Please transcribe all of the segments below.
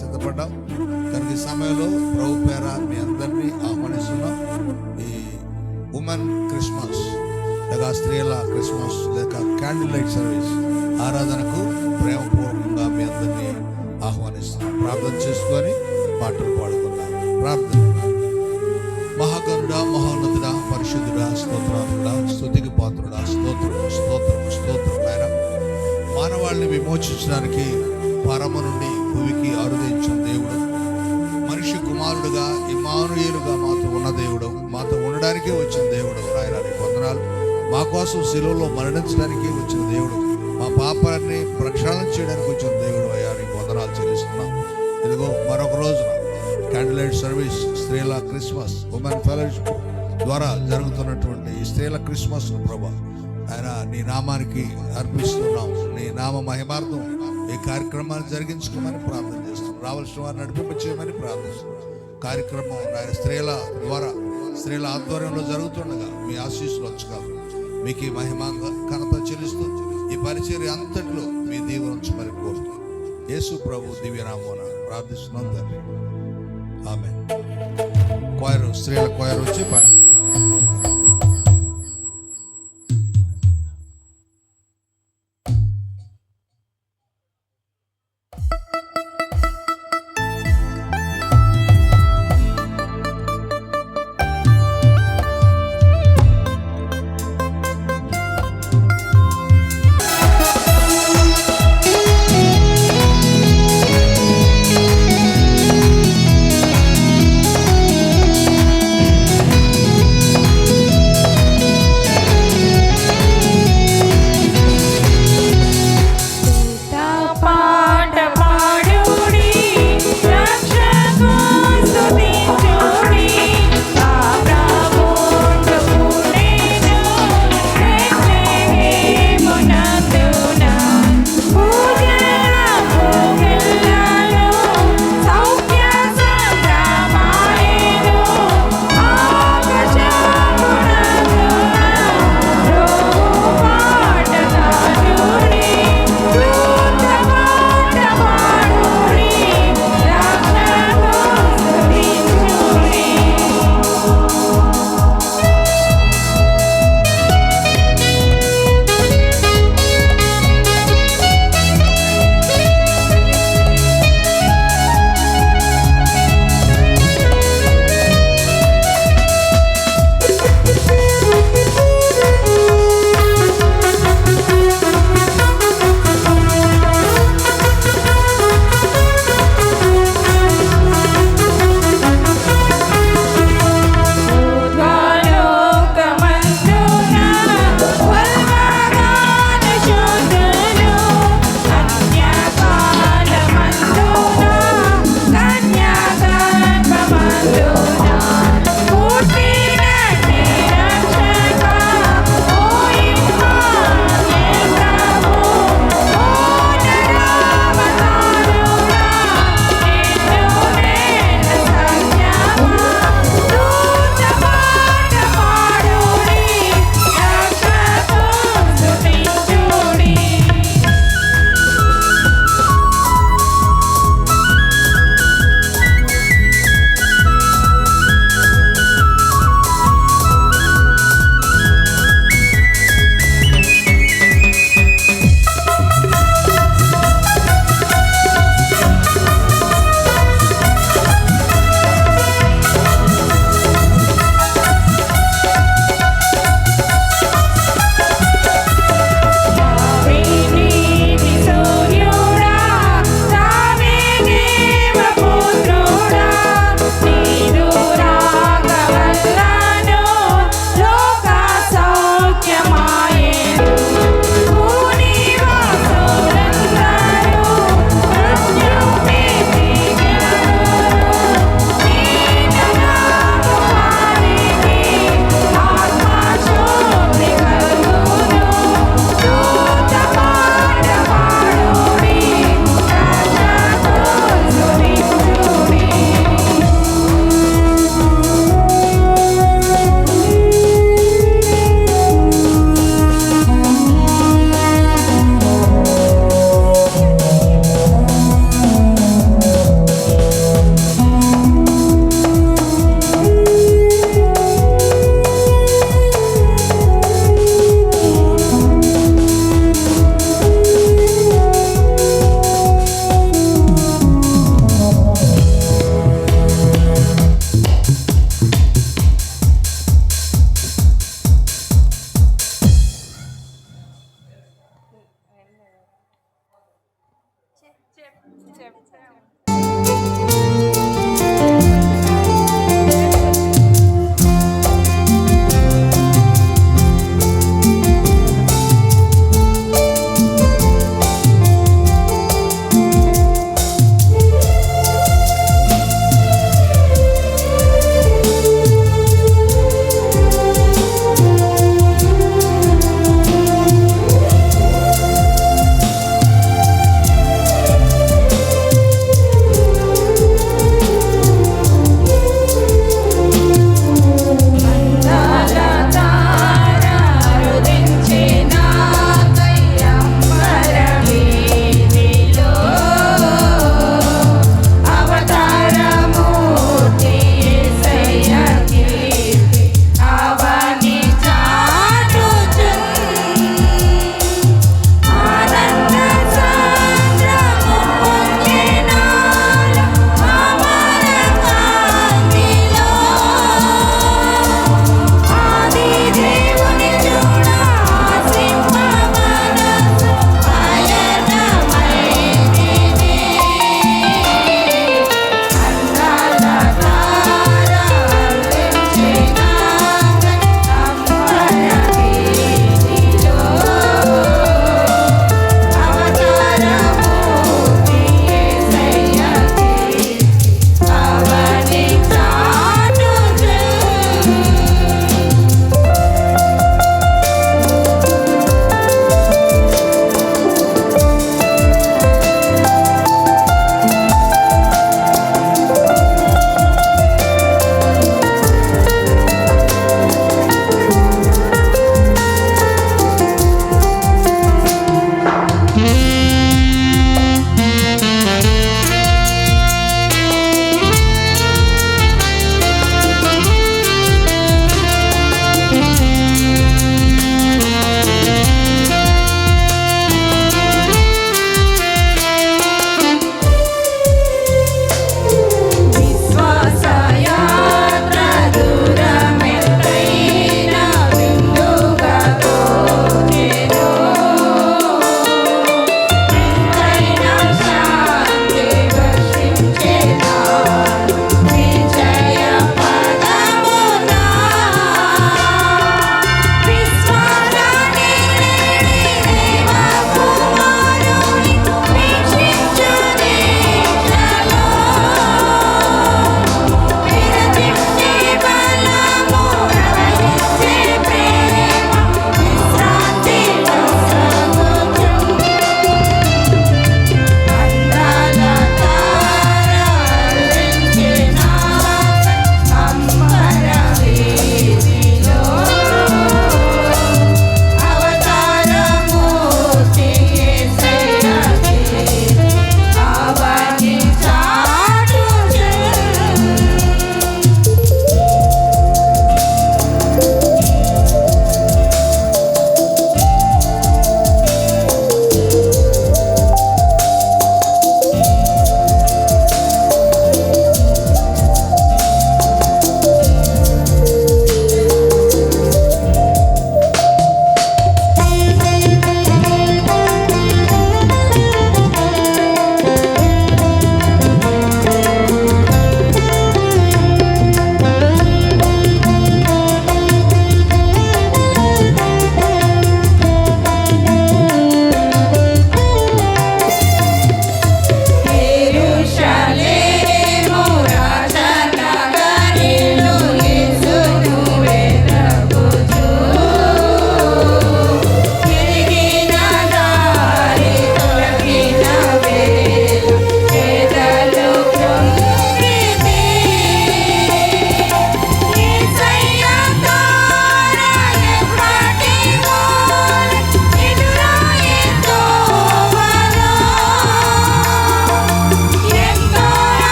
సిద్ధపడ్డాం. కనుక ఈ సమయంలో ప్రభు పేర మీ అందరినీ ఆహ్వానిస్తున్నాం. ఈ ఉమెన్ క్రిస్మస్ లేక స్త్రీల క్రిస్మస్ లేక క్యాండిల్ లైట్ సర్వీస్ ఆరాధనకు ప్రేమపూర్వకంగా మీ అందరినీ ఆహ్వానిస్తున్నాం. ప్రార్థన చేసుకొని పాటలు పాడుకున్నాం. ప్రార్థన. మహాగరుడా, మహోన్నతుడా, పరిశుద్ధుడా, స్తోత్రాలుడా, స్తుతికి పాత్రుడా, స్తోత్రం స్తోత్రం స్తోత్రం. ఆయన మానవాళిని విమోచించడానికి పరమ నుండి భూమికి అరుదించిన దేవుడు, మనిషి కుమారుడుగా ఇమ్మానుయేలుగా మాతో ఉన్న దేవుడు, మాతో ఉండడానికే వచ్చిన దేవుడు. ఆయన నీకు వందనాలు. మా కోసం శిలువలో మరణించడానికి వచ్చిన దేవుడు, మా పాపాన్ని ప్రక్షాళన చేయడానికి వచ్చిన దేవుడు. అయ్యా నీకు వందనాలు చెల్లిస్తున్నాం. ఇదిగో మరొక రోజున క్యాండిల్ లైట్ సర్వీస్, స్త్రీల క్రిస్మస్, ఉమెన్ ఫెలోషిప్ ద్వారా జరుగుతున్నటువంటి ఈ స్త్రీల క్రిస్మస్ ప్రభా ఆయన నీ నామానికి అర్పిస్తున్నాం. నీ నామ మహిమార్థం ఈ కార్యక్రమాన్ని జరిగించుకోమని ప్రార్థన చేస్తున్నాం. రావాల్సిన వారిని నడిపింపచేయమని ప్రార్థిస్తున్నాం. కార్యక్రమం ఆయన స్త్రీల ద్వారా, స్త్రీల ఆధ్వర్యంలో జరుగుతుండగా మీ ఆశీస్సులు వచ్చగలరు. మీకు ఈ మహిమ ఘనత చెల్లిస్తూ ఈ పరిచర్య అంతట్లో మీ దీవెన ఉంచమని కోరుతూ యేసు ప్రభు దివ్యనామమున ప్రార్థిస్తున్నాం తండ్రి. ఆమేన్. క్వైర్, స్త్రీల క్వైర్ వచ్చి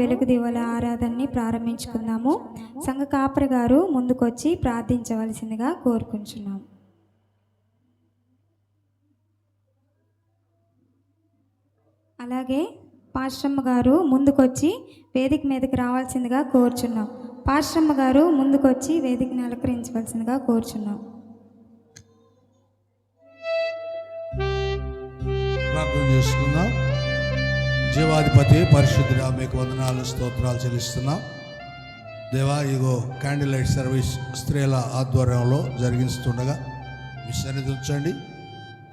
వెలుగు దివ్వల ఆరాధనని ప్రారంభించుకుందాము. సంఘ కాపరి గారు ముందుకొచ్చి ప్రార్థించవలసిందిగా కోరుకుంటున్నాము. అలాగే పాశ్రమ్మ గారు ముందుకొచ్చి వేదిక మీదకి రావాల్సిందిగా కోరుచున్నాం. పాశ్రమ్మ గారు ముందుకొచ్చి వేదికని అలంకరించవలసిందిగా కోరుచున్నాం. ప్రార్థన చేసుకుందాం. జీవాధిపతి పరిశుద్ధుడా, మీకు వందనాలు స్తోత్రాలు చెల్లిస్తున్నాం. దేవా, ఇగో క్యాండిల్ లైట్ సర్వీస్ స్త్రీల ఆధ్వర్యంలో జరిగిస్తుండగా మీ సన్నిధి ఉంచండి.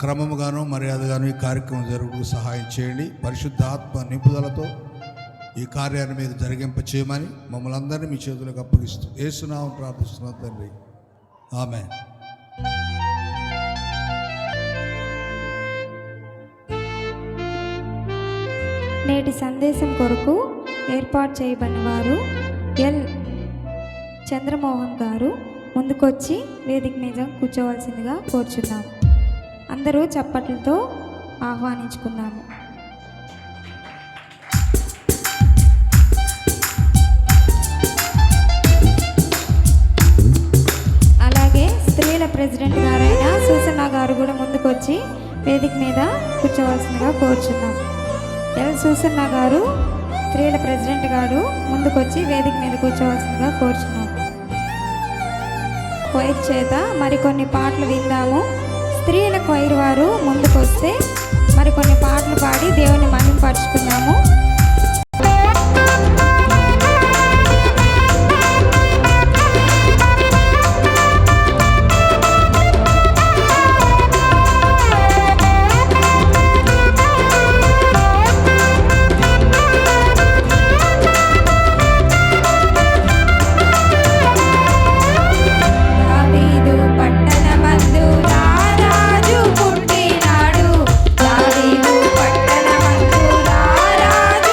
క్రమముగాను మర్యాదగాను ఈ కార్యక్రమం జరుగుటకు సహాయం చేయండి. పరిశుద్ధ ఆత్మ నింపుదలతో ఈ కార్యాన్ని మీరు జరిగింప చేయమని మమ్మల్ని అందరినీ మీ చేతులకు అప్పగిస్తూ యేసునామం ప్రార్థిస్తున్నాం తండ్రి, ఆమేన్. నేటి సందేశం కొరకు ఏర్పాటు చేయబడిన వారు ఎల్ చంద్రమోహన్ గారు ముందుకొచ్చి వేదిక మీద కూర్చోవలసిందిగా కోరుచున్నాము. అందరూ చప్పట్లతో ఆహ్వానించుకున్నాము. అలాగే స్త్రీల ప్రెసిడెంట్ గారైన సూసన్న గారు కూడా ముందుకొచ్చి వేదిక మీద కూర్చోవలసిందిగా కోరుచున్నాము. ఎల్ సూసన్న గారు, స్త్రీల ప్రెసిడెంట్ గారు ముందుకొచ్చి వేదిక మీద కూర్చోవలసిందిగా కోరుచున్నాము. కొయిర్ చేత మరికొన్ని పాటలు విందాము. స్త్రీల కొయిర్ వారు ముందుకొస్తే మరికొన్ని పాటలు పాడి దేవుని మహిమపరుచుకున్నాము. రారాజు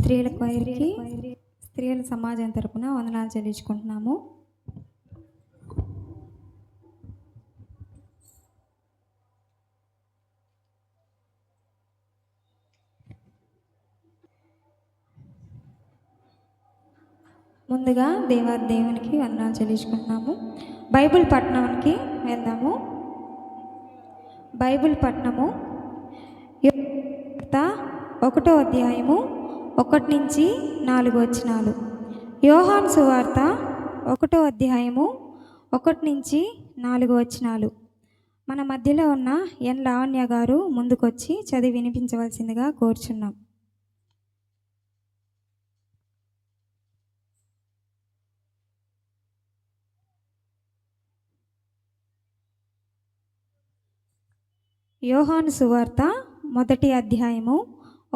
స్త్రీల క్వైర్కి స్త్రీల సమాజం తరపున వందనాలు చెల్లించుకుంటున్నాము. ముందుగా దేవునికి వందనాలు చెల్లించుకుంటున్నాము. బైబిల్ పట్టణానికి వెళ్దాము. బైబిల్ పట్టణము 1వ అధ్యాయము 1 నుంచి 4 వచనాలు. యోహాను సువార్త 1వ అధ్యాయము 1 నుంచి 4 వచనాలు. మన మధ్యలో ఉన్న ఎన్ లావణ్య గారు ముందుకొచ్చి చదివి వినిపించవలసిందిగా కోరుచున్నాం. యోహాను సువార్త 1వ అధ్యాయము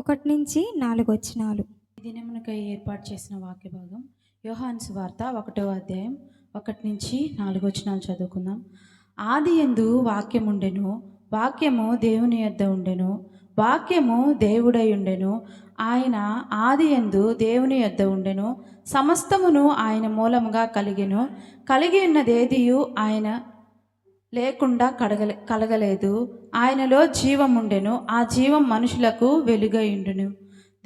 1 నుంచి 4 వచనాలు. దినమునకై ఏర్పాటు చేసిన వాక్య భాగం యోహాను సువార్త 1వ అధ్యాయం 1 నుంచి 4 వచనాలు చదువుకుందాం. ఆది యందు వాక్యముండెను, వాక్యము దేవుని యొద్ద ఉండెను, వాక్యము దేవుడై ఉండెను. ఆయన ఆది యందు దేవుని యొద్ద ఉండెను. సమస్తమును ఆయన మూలముగా కలిగెను. కలిగి ఉన్నదేదియు ఆయన లేకుండా కలగలేదు. ఆయనలో జీవం ఉండెను, ఆ జీవం మనుషులకు వెలుగై ఉండును.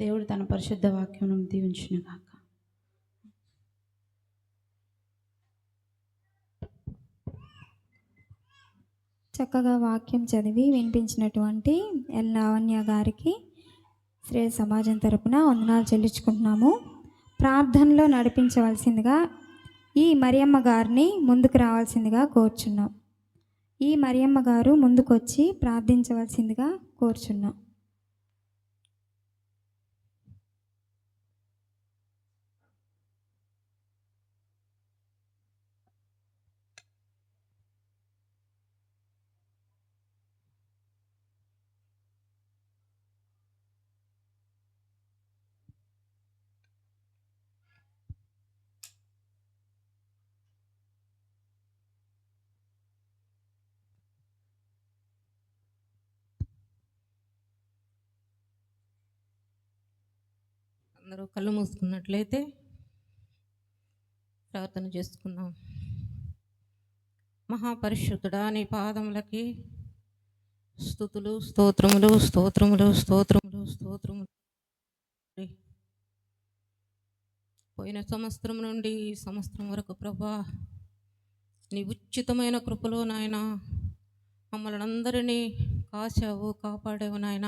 దేవుడు తన పరిశుద్ధ వాక్యం దీవించును గాక. చక్కగా వాక్యం చదివి వినిపించినటువంటి ఎల్ లావణ్య గారికి స్త్రీ సమాజం తరపున వందనాలు చెల్లించుకుంటున్నాము. ప్రార్థనలో నడిపించవలసిందిగా ఈ మరియమ్మ గారిని ముందుకు రావాల్సిందిగా కోరుచున్నాం. ఈ మరియమ్మ గారు ముందుకొచ్చి ప్రార్థించవలసిందిగా కోరుచున్నాం. అందరూ కళ్ళు మూసుకున్నట్లయితే ప్రార్థన చేసుకుందాం. మహాపరిశుద్ధుడా, నీ పాదములకి స్తుతులు, స్తోత్రములు, స్తోత్రములు, స్తోత్రములు, స్తోత్రములు. పోయిన సంవత్సరం నుండి ఈ సంవత్సరం వరకు ప్రభా, నీ ఉచితమైన కృపలో నాయన మమ్మల్ని అందరినీ కాచావు, కాపాడావు నాయన.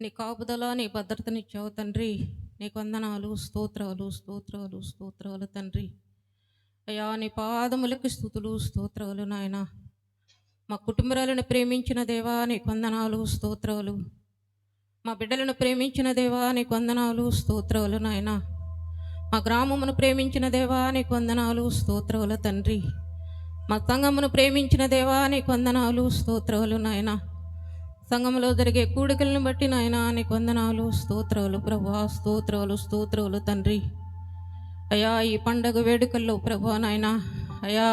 నీ కాపుదల, నీ భద్రతనిచ్చావు తండ్రి. నీకు వందనాలు, స్తోత్రాలు, స్తోత్రాలు, స్తోత్రాలు తండ్రి. అయ్యా, నీ పాదములకి స్తుతులు, స్తోత్రాలు నాయన. మా కుటుంబాలను ప్రేమించిన దేవా నీకు వందనాలు, స్తోత్రాలు. మా బిడ్డలను ప్రేమించిన దేవా నీకు వందనాలు, స్తోత్రాలు నాయన. మా గ్రామమును ప్రేమించిన దేవా నీకు వందనాలు, స్తోత్రాలు తండ్రి. మా సంఘమును ప్రేమించిన దేవా నీకు వందనాలు, స్తోత్రాలు నాయన. సంఘంలో జరిగే కూడికలను బట్టి నాయన నీకు వందనాలు, స్తోత్రాలు ప్రభా, స్తోత్రాలు, స్తోత్రాలు తండ్రి. అయ్యా, ఈ పండగ వేడుకల్లో ప్రభా నాయన, అయ్యా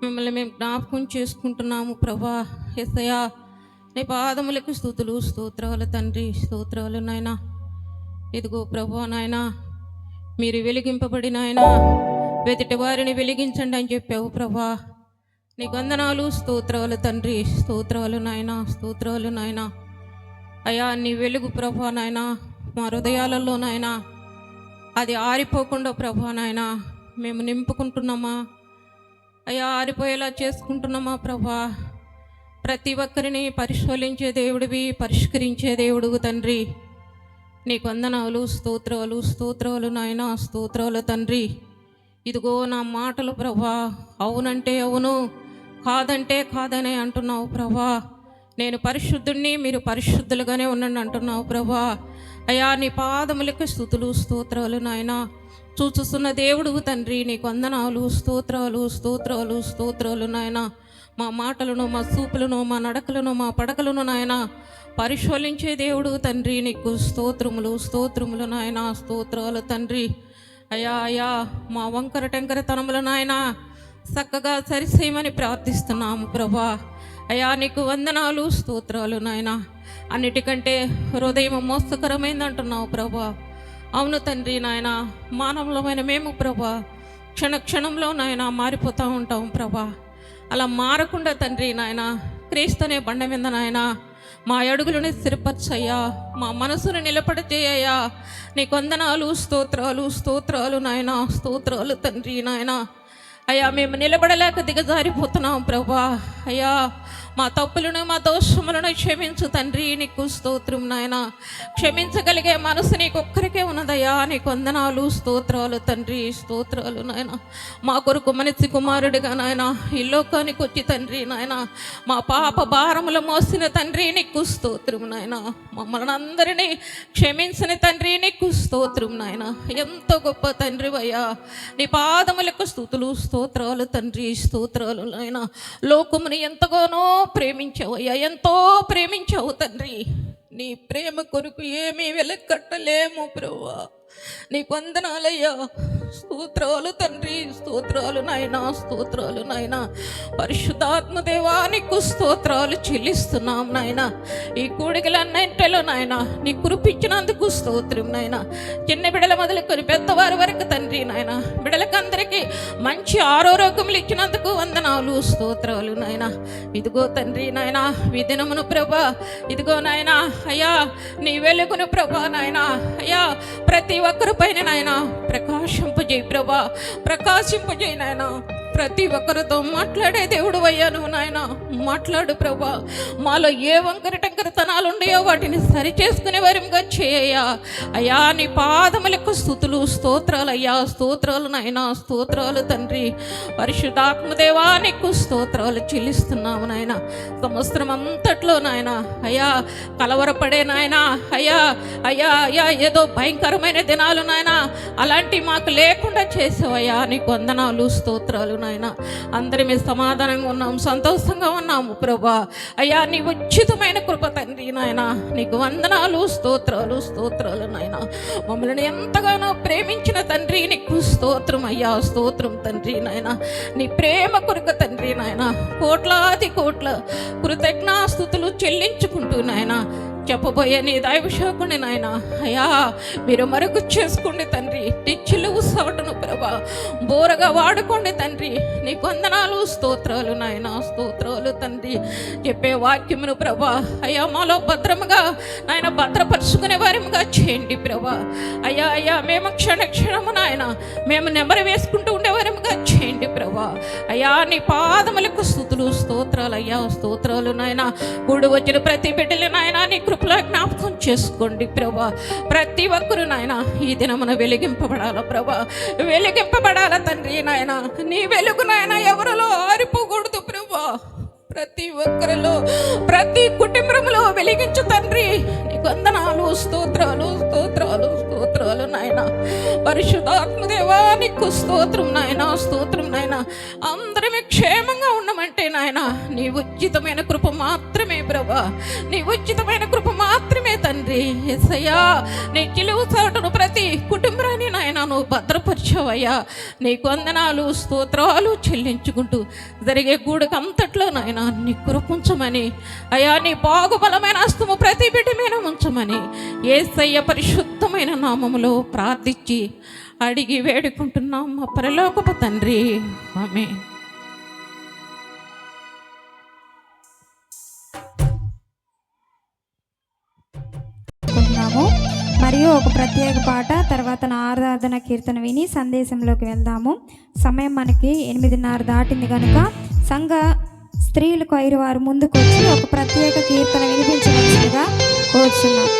మిమ్మల్ని మేము జ్ఞాపకం చేసుకుంటున్నాము ప్రభా. యేసయ్యా, నీ పాదములకు స్తుతులు, స్తోత్రాలు తండ్రి, స్తోత్రాలు నాయన. ఇదిగో ప్రభా నాయన, మీరు వెలిగింపబడిన ఆయన వెతిటి వారిని వెలిగించండి అని చెప్పావు ప్రభా. నీకు వందనాలు, స్తోత్రాలు తండ్రి, స్తోత్రాలు నాయన, స్తోత్రాలు నాయన. అయ్యా, నీ వెలుగు ప్రభా నాయన మా హృదయాలలో నాయన అది ఆరిపోకుండా ప్రభా నాయన మేము నింపుకుంటున్నామా అయ్యా, ఆరిపోయేలా చేసుకుంటున్నామా ప్రభా. ప్రతి ఒక్కరిని పరిశోధించే దేవుడివి, పరిష్కరించే దేవుడు తండ్రి. నీకు వందనాలు, స్తోత్రాలు, స్తోత్రాలు నాయన, స్తోత్రాలు తండ్రి. ఇదిగో నా మాటలు ప్రభా అవునంటే అవును, కాదంటే కాదనే అంటున్నావు ప్రభా. నేను పరిశుద్ధుణ్ణి, మీరు పరిశుద్ధులుగానే ఉండండి అంటున్నావు ప్రభా. అయ్యా, నీ పాదములకు స్తుతులు, స్తోత్రాలు నాయన. చూచుస్తున్న దేవుడు తండ్రి నీకు వందనాలు, స్తోత్రాలు, స్తోత్రాలు, స్తోత్రాలు నాయన. మా మాటలను, మా చూపులను, మా నడకలను, మా పడకలను నాయన పరిశోధించే దేవుడు తండ్రి నీకు స్తోత్రములు, స్తోత్రములు నాయన, స్తోత్రాలు తండ్రి. అయ్యా అయ్యా, మా వంకర టెంకర తనములు నాయన చక్కగా సరిసేయమని ప్రార్థిస్తున్నాము ప్రభా. అయ్యా నీకు వందనాలు, స్తోత్రాలు నాయన. అన్నిటికంటే హృదయం మోస్తకరమైంది అంటున్నావు ప్రభా. అవును తండ్రి నాయన, మానవులమైన మేము ప్రభా క్షణ క్షణంలో నాయన మారిపోతూ ఉంటాం ప్రభా. అలా మారకుండా తండ్రి నాయన క్రీస్తునే బండ మీద నాయన మా అడుగులని స్థిరపరచయ్యా, మా మనసును నిలబడచేయ్యా. నీకు వందనాలు, స్తోత్రాలు, స్తోత్రాలు నాయన, స్తోత్రాలు తండ్రి నాయన. అయ్యా మేము నిలబడలేక దిగజారిపోతున్నాం ప్రభా. అయ్యా మా తప్పులను మా దోషములను క్షమించు తండ్రి. నీకు స్తోత్రం నాయన. క్షమించగలిగే మనసు నీకు ఒక్కరికే ఉన్నదయ్యా. నీకు వందనాలు, స్తోత్రాలు తండ్రి, స్తోత్రాలు నాయన. మా కొరకు మనిషి కుమారుడిగా నాయన ఈ లోకానికి వచ్చి తండ్రి నాయన మా పాప భారములు మోసిన తండ్రి నీకు స్తోత్రం నాయన. మమ్మల్ని అందరినీ క్షమించిన తండ్రి నీకు స్తోత్రం నాయన. ఎంతో గొప్ప తండ్రి అయ్యా. నీ పాదములకు స్తుతులు, స్తోత్రాలు తండ్రి, స్తోత్రాలు నాయన. లోకముని ఎంతగానో ప్రేమించావు అయ్యా, ఎంతో ప్రేమించావు తండ్రి. నీ ప్రేమ కొరకు ఏమీ వెలకట్టలేము ప్రభువా. నీకు వందనాలయ్యా, స్తోత్రాలు తండ్రి, స్తోత్రాలు నాయన, స్తోత్రాలు నాయన. పరిశుద్ధాత్మ దేవా నీకు స్తోత్రాలు చెల్లిస్తున్నాం నాయన. ఈ కూడికలన్నింటిలో నాయన నీ కురిపించినందుకు స్తోత్రం నాయన. చిన్న బిడ్డల మొదలుకొని పెద్దవారి వరకు తండ్రి నాయన బిడ్డలకందరికీ మంచి ఆరోగ్యములు ఇచ్చినందుకు వందనాలు, స్తోత్రాలు నాయన. ఇదిగో తండ్రి నాయన ఈ దినమును ప్రభా, ఇదిగో నాయన అయ్యా నీ వెలుగును ప్రభా నాయన అయ్యా ప్రతి ఒక్కరి పైన నాయన ప్రకాశింపజేయి ప్రభా, ప్రకాశింపజేయి నాయన. ప్రతి ఒక్కరితో మాట్లాడే దేవుడు అయ్యా నువ్వు నాయన. మాట్లాడు ప్రభా. మాలో ఏ వంకర టంకరతనాలు ఉన్నాయో వాటిని సరి చేసుకునే వరంగా చేయ్యా. అయ్యా నీ పాదములకు స్తుతులు, స్తోత్రాలు అయ్యా, స్తోత్రాలు నాయన, స్తోత్రాలు తండ్రి. పరిశుద్ధాత్మదేవా నీకు స్తోత్రాలు చెల్లిస్తున్నాము నాయన. సంవత్సరం అంతట్లో నాయన అయ్యా కలవరపడే నాయన అయ్యా అయ్యా అయ్యా ఏదో భయంకరమైన దినాలు నాయన అలాంటి మాకు లేకుండా చేసావయ్యా. నీకు వందనాలు, స్తోత్రాలు నాయన. అందరి మీద సమాధానంగా ఉన్నాము, సంతోషంగా ఉన్నాము ప్రభా. అయ్యా నీ ఉచితమైన కృప తండ్రి నాయన. నీకు వందనాలు, స్తోత్రాలు, స్తోత్రాలు నాయన. మమ్మల్ని ఎంతగానో ప్రేమించిన తండ్రి నీకు స్తోత్రం అయ్యా, స్తోత్రం తండ్రి నాయన. నీ ప్రేమ కొరకు తండ్రి నాయన కోట్లాది కోట్ల కృతజ్ఞాస్తుతులు చెల్లించుకుంటూ నాయన చెప్పబోయే నీ దైవశోకుని నాయన అయ్యా మీరు మరుగు చేసుకోండి తండ్రి. చిలువు సవటను ప్రభా బోరగా వాడుకోండి తండ్రి. నీకు వందనాలు, స్తోత్రాలు నాయన, స్తోత్రాలు తండ్రి. చెప్పే వాక్యమును ప్రభా అయ్యా మాలో భద్రముగా నాయన భద్రపరుచుకునే వారిగా చేయండి ప్రభా. అయ్యా అయ్యా మేము క్షణ క్షణము నాయన మేము నెమరు వేసుకుంటూ ఉండేవారిగా చేయండి ప్రభా. అయ్యా నీ పాదములకు స్తుతులు, స్తోత్రాలు అయ్యా, స్తోత్రాలు నాయన. కూడి వచ్చిన ప్రతి బిడ్డలు నాయన నీ కృపలో జ్ఞాపకం చేసుకోండి ప్రభా. ప్రతి ఒక్కరు నాయన ఈ దినమున వెలిగింపబడాల ప్రభా, వెలిగింపబడాల తండ్రి నాయన. నీ వెలుగు నాయన ఎవరిలో ఆరిపోకూడదు ప్రభా. ప్రతి ఒక్కరిలో ప్రతి కుటుంబంలో వెలిగించు తండ్రి. నీకు వందనాలు, స్తోత్రాలు, స్తోత్రాలు, స్తోత్రాలు నాయన. పరిశుద్ధాత్మదేవా నీకు స్తోత్రం నాయన, స్తోత్రం నాయన. అందరమే క్షేమంగా ఉండమంటే నాయన నీ ఉచితమైన కృప మాత్రమే ప్రభా, నీ ఉచితమైన కృప మాత్రమే తండ్రి. యేసయ్యా నీ చిలువు చాటును ప్రతి కుటుంబాన్ని నాయన నువ్వు భద్రపరిచావయ్యా. నీకు వందనాలు, స్తోత్రాలు చెల్లించుకుంటూ జరిగే గూడకంతట్లో నాయన నీ కృపుంచమని అయ్యా నీ బాగుబలమైన హస్తము ప్రతి బిడ్డ మీద ఉంచమని యేసయ్య పరిశుద్ధమైన నామములో ప్రార్థించి అడిగి వేడుకుంటున్నాం మా పరలోకపు తండ్రి, ఆమేన్. మరియు ఒక ప్రత్యేక పాట తర్వాత నా ఆరాధన కీర్తన విని సందేశంలోకి వెళ్దాము. సమయం మనకి 8:30 దాటింది కనుక సంఘ స్త్రీలు కొయిరు వారు ముందుకు వచ్చి ఒక ప్రత్యేక కీర్తన వినిపించవలసిందిగా కోరుచున్నాం.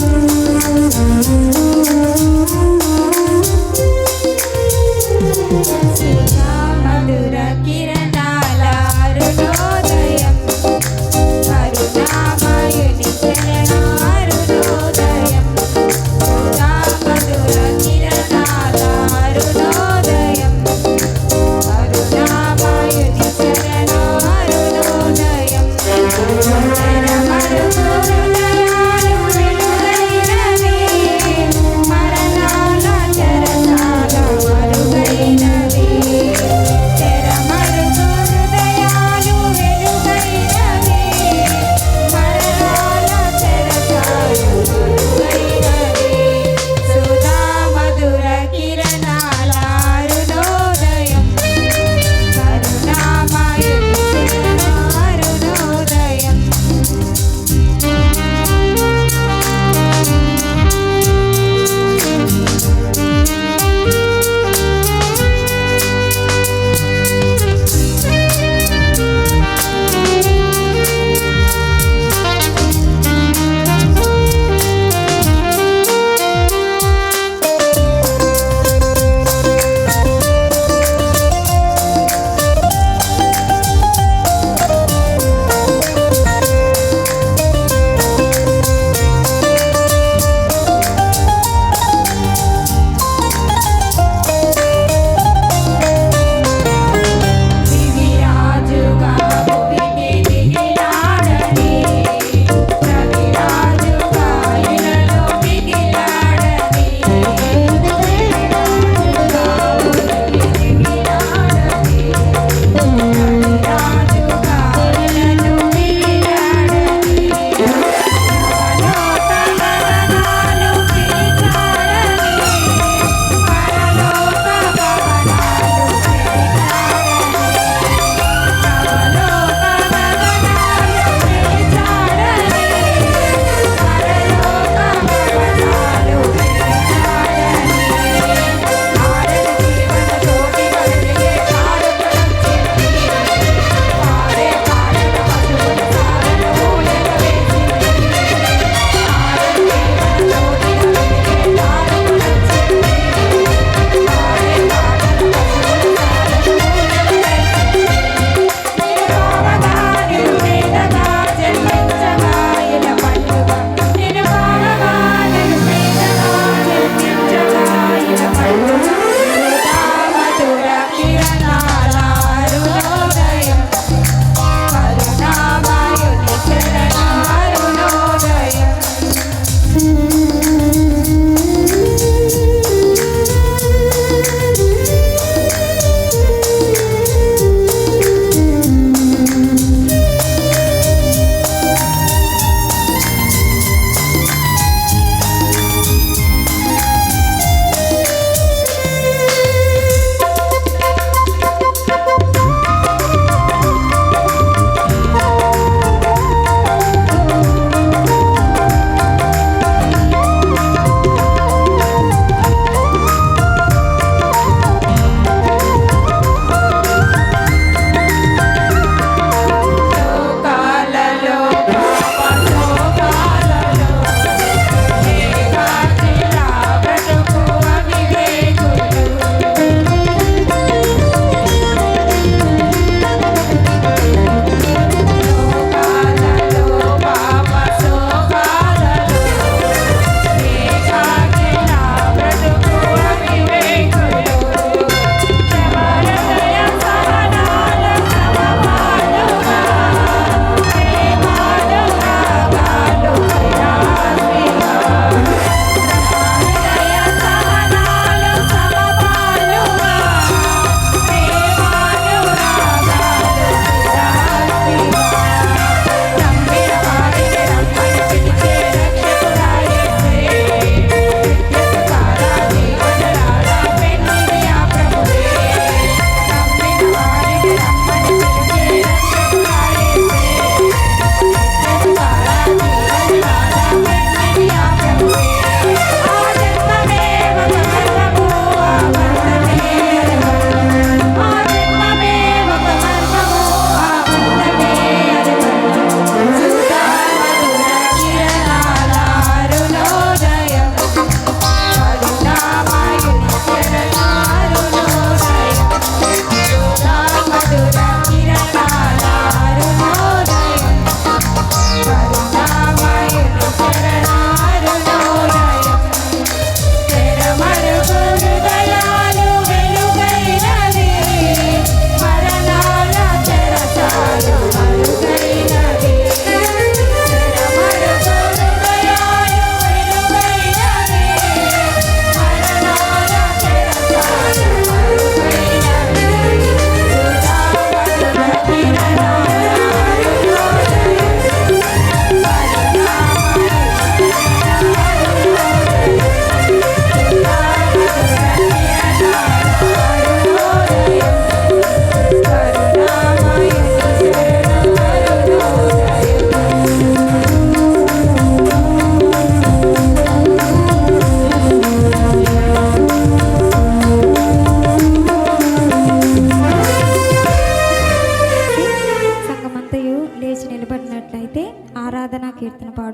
Oh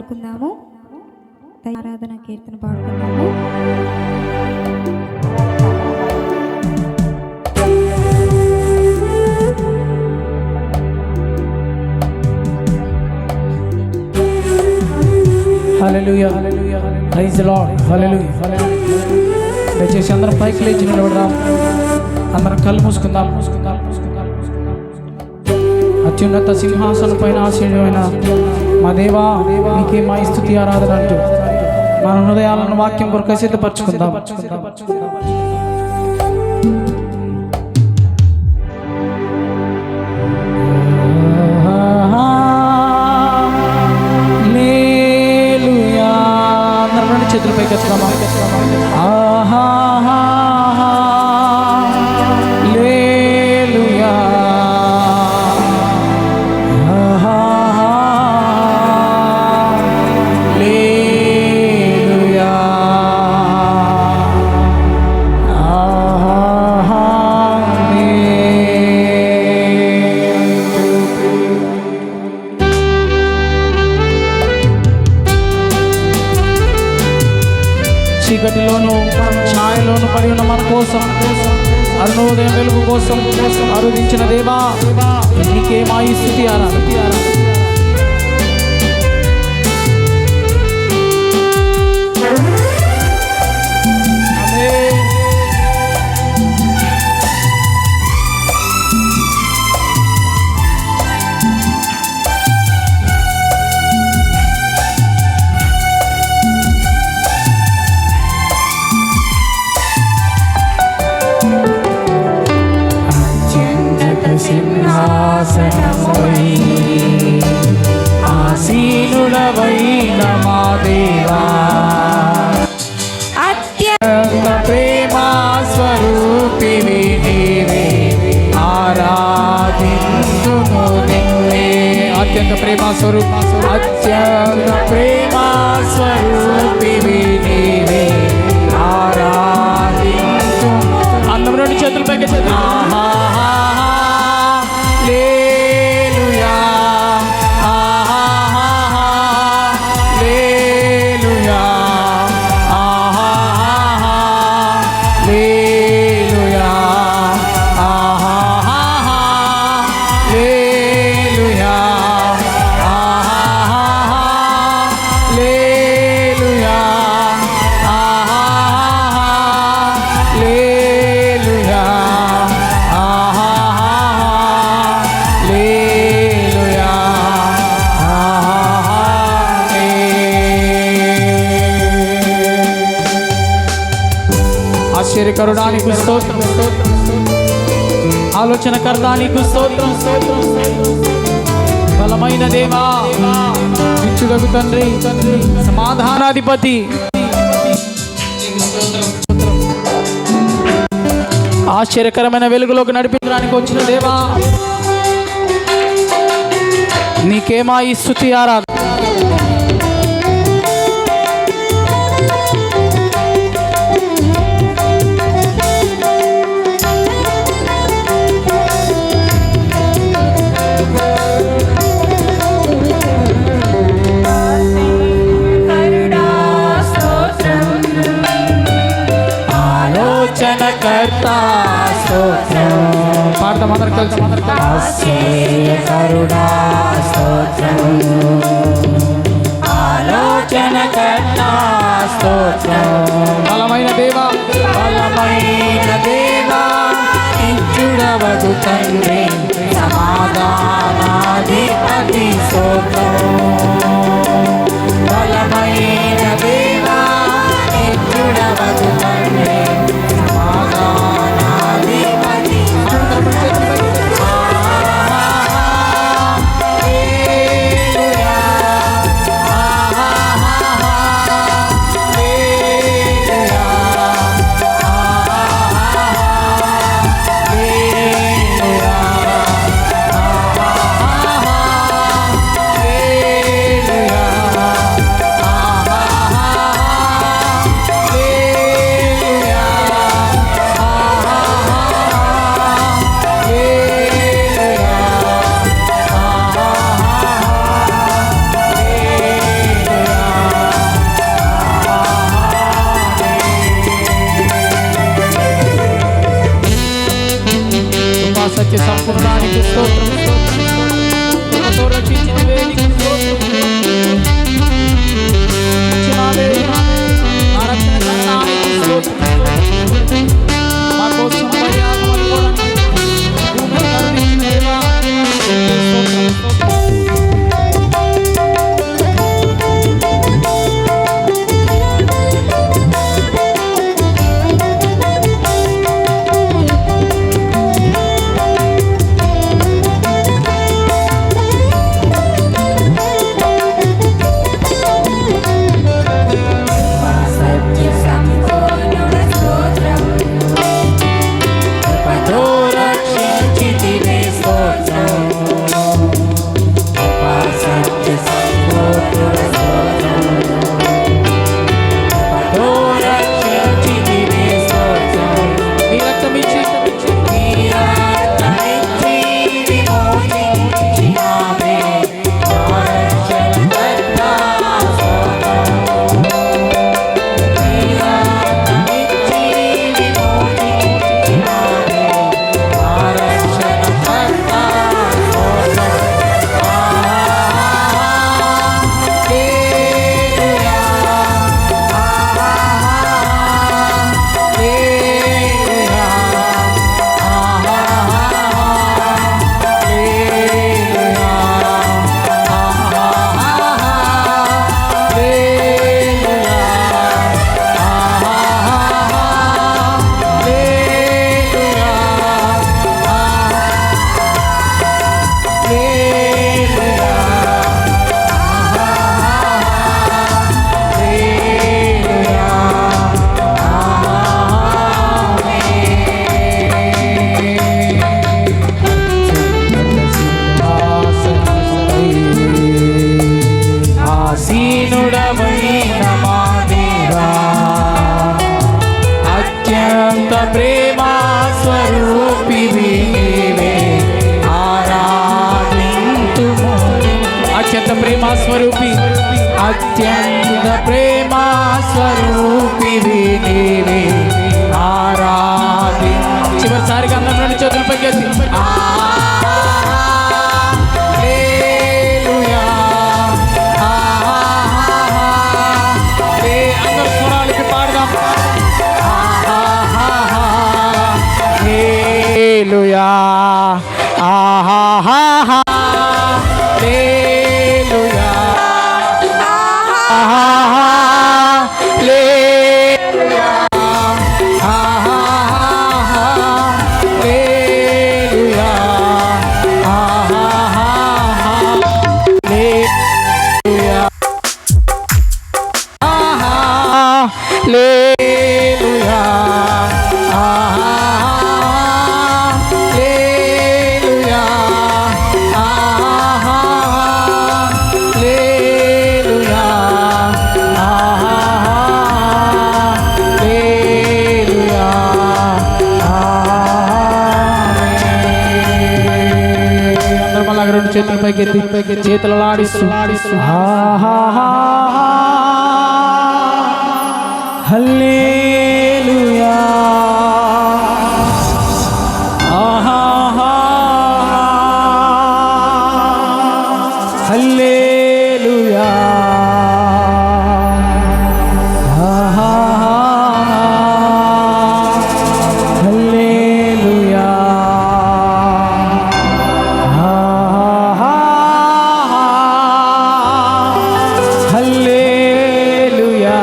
పాడుకుందాము. ఆరాధన కీర్తన పాడుకుందాము. హల్లెలూయా, ప్రైజ్ ది లార్డ్, హల్లెలూయా. దయచేసి అందరం పైకి లేచి నిలబడదాం. అందరం కళ్ళు మూసుకుందాం. అత్యున్నత సింహాసనం పైన ఆసీనుడైన మా దేవా, నీకే మా స్తుతి ఆరాధన అంటూ మన హృదయాలను వాక్యం కొరకు సిద్ధపరచుకుందాం. చేతులపై కచ్చుదామా? హల్లెలూయా, హల్లెలూయా, చీకటిలోను ఛాయలోను పడి ఉన్న మన కోసం, అరుణోదయం వెలుగు కోసం అరుదించిన దేవా, నీకే మా ఈ స్తుతి ఆరాధన. సింహాసనమై ఆసీనుడవైన మా దేవా, అత్యంత ప్రేమ స్వరూపివి నీవే, ఆరాధించును నిన్నే. అత్యంత ప్రేమ స్వరూప, అత్యంత ప్రేమ స్వరూపివి నీవే, ఆరాధించును. అందరం రెండు చేతులు పైకి ఆశ్చర్యకరుడా నీకు స్తోత్రం, ఆలోచనకర్త నీకు స్తోత్రం, బలమైన దేవా, ఇచ్చుగకు తండ్రి, సమాధానాధిపతి, ఆశ్చర్యకరమైన వెలుగులోకి నడిపించడానికి వచ్చిన దేవా, నీకేమా ఈ స్తుతి ఆరాధన. ఆలోచనకర్త స్తోత్రం, పాడతాం అందరం కలిసి. ఆశ్చర్యకరుడా స్తోత్రం, ఆలోచనకర్త స్తోత్రం, బలమైన దేవా, బలమైన దేవా, ఇచ్చుడవగు తండ్రి, సమాధానాధిపతి స్తోత్రం, బలమైన దేవా, ఇచ్చుడవగు తండ్రి, ప్రేమా స్వరూపివి నీవే ఆరాధింతుము. అత్యంత ప్రేమా స్వరూపి, అత్యంత ప్రేమా స్వరూపివి నీవే ఆరాధి. చివరిసారిగా అందరం రెండు చేతులు పైకెత్తి అందరు స్వరాలకి పాడదాం. హల్లెలూయా ఆహా హల్లెలూయా హల్లెలూయా హల్లెలూయా హల్లెలూయా హల్లెలూయా హల్లెలూయా హల్లెలూయా హల్లెలూయా. అందరూ మళ్ళా రెండు చేతుల పైకి ఎత్తి చేతులు ఆడిస్తూ హల్లెలూయా హల్లెలూయా హల్లెలూయా హల్లెలూయా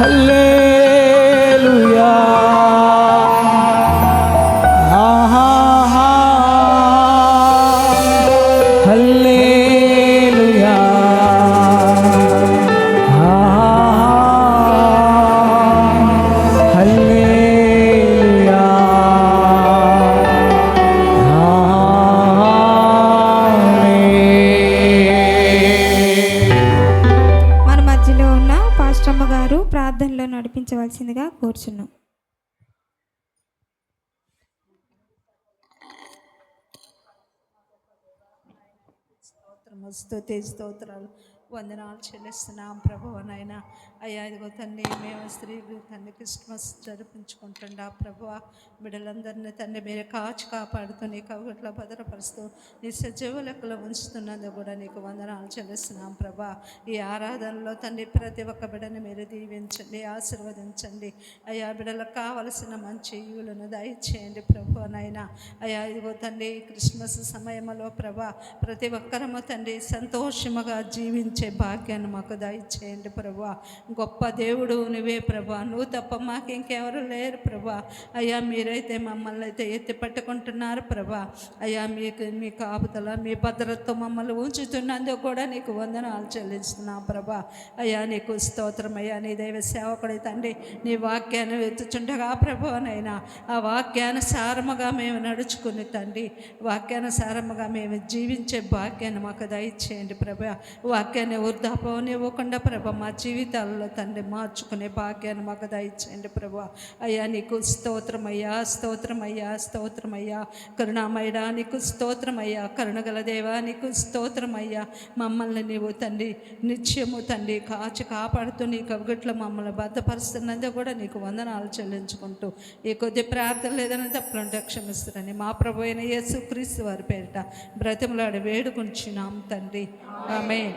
హల్లెలూయా హల్లెలూయా హల్లెలూయా. మన మధ్యలో ఉన్న పాస్టమ్మ గారు ప్రార్థనలో నడిపించవలసిందిగా కోరుచున్నాం. స్తుతి స్తోత్రాలు వందనాలు చెల్లిస్తున్నాం ప్రభువా నాయన. అయ్యా ఇదిగో తండ్రి, మేము స్త్రీలు తండ్రి క్రిస్మస్ జరిపించుకుంటుండా ప్రభువా, బిడ్డలందరినీ తండ్రి మీరు కాచి కాపాడుతూ నీ కవుగట్లో భద్రపరుస్తూ నీ సజీవ లెక్కలో ఉంచుతున్నందుకు కూడా నీకు వందనాలు చెల్లిస్తున్నాం ప్రభా. ఈ ఆరాధనలో తండ్రి ప్రతి ఒక్క బిడ్డని మీరు దీవించండి, ఆశీర్వదించండి. అయ్యా బిడ్డలకు కావలసిన మంచి ఈవులను దయచేయండి ప్రభువా నాయన. అయ్యా ఇదిగో తండ్రి క్రిస్మస్ సమయంలో ప్రభా ప్రతి ఒక్కరము తండ్రి సంతోషముగా జీవించే భాగ్యాన్ని మాకు దయచేయండి ప్రభా. గొప్ప దేవుడు నువ్వే ప్రభా, నువ్వు తప్ప మాకు ఇంకెవరు లేరు ప్రభా. అయ్యా మీరైతే మమ్మల్ని అయితే ఎత్తి పట్టుకుంటున్నారు ప్రభా. అయ్యా మీ కాపుదల మీ భద్రతతో మమ్మల్ని ఉంచుతున్నందుకు కూడా నీకు వందనాలు చెల్లిస్తున్నాం ప్రభా. అయ్యా నీకు స్తోత్రం. అయ్యా నీ దైవ సేవకుడి తండ్రి నీ వాక్యాన్ని వెతుచుండగా ప్రభువనైనా ఆ వాక్యానుసారముగా మేము నడుచుకుని తండ్రి వాక్యానుసారముగా మేము జీవించే భాగ్యాన్ని మాకు దయచేయండి ప్రభా. వాక్యాన్ని వృద్ధాపం ఇవ్వకుండా ప్రభా మా జీవితాల్లో తండ్రి మార్చుకునే భాగ్యాన్ని మాకు దయచేయండి ప్రభా. అయ్యా నీకు స్తోత్రమయ్యా, స్తోత్రమయ్యా, స్తోత్రమయ్యా. కరుణామయ్యా నీకు స్తోత్రమయ్యా, కరుణగల దేవా నీకు స్తోత్రమయ్యా. మమ్మల్ని నీవు తండ్రి నిత్యము తండ్రి కాచి కాపాడుతూ నీ కవిగట్లో మమ్మల్ని భద్రపరుస్తున్నందుకు కూడా నీకు వందనాలు చెల్లించుకుంటూ ఈ కొద్ది ప్రార్థన లేదని తప్పులుంటే క్షమిస్తారని మా ప్రభు అయిన యేసుక్రీస్తు వారి పేరిట బ్రతిమలాడి వేడుకుంటున్నాం తండ్రి, amen.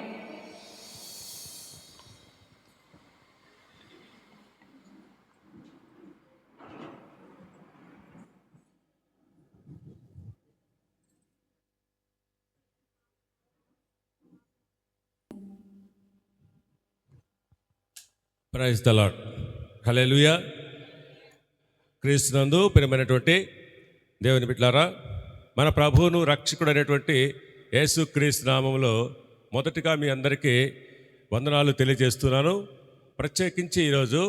Praise the lord. Hallelujah. క్రీస్తునందు ప్రియమైనటువంటి దేవుని బిడ్డలారా, మన ప్రభువును రక్షకుడు అనేటువంటి యేసు క్రీస్తు నామములో మొదటిగా మీ అందరికీ వందనాలు తెలియజేస్తున్నాను. ప్రత్యేకించి ఈరోజు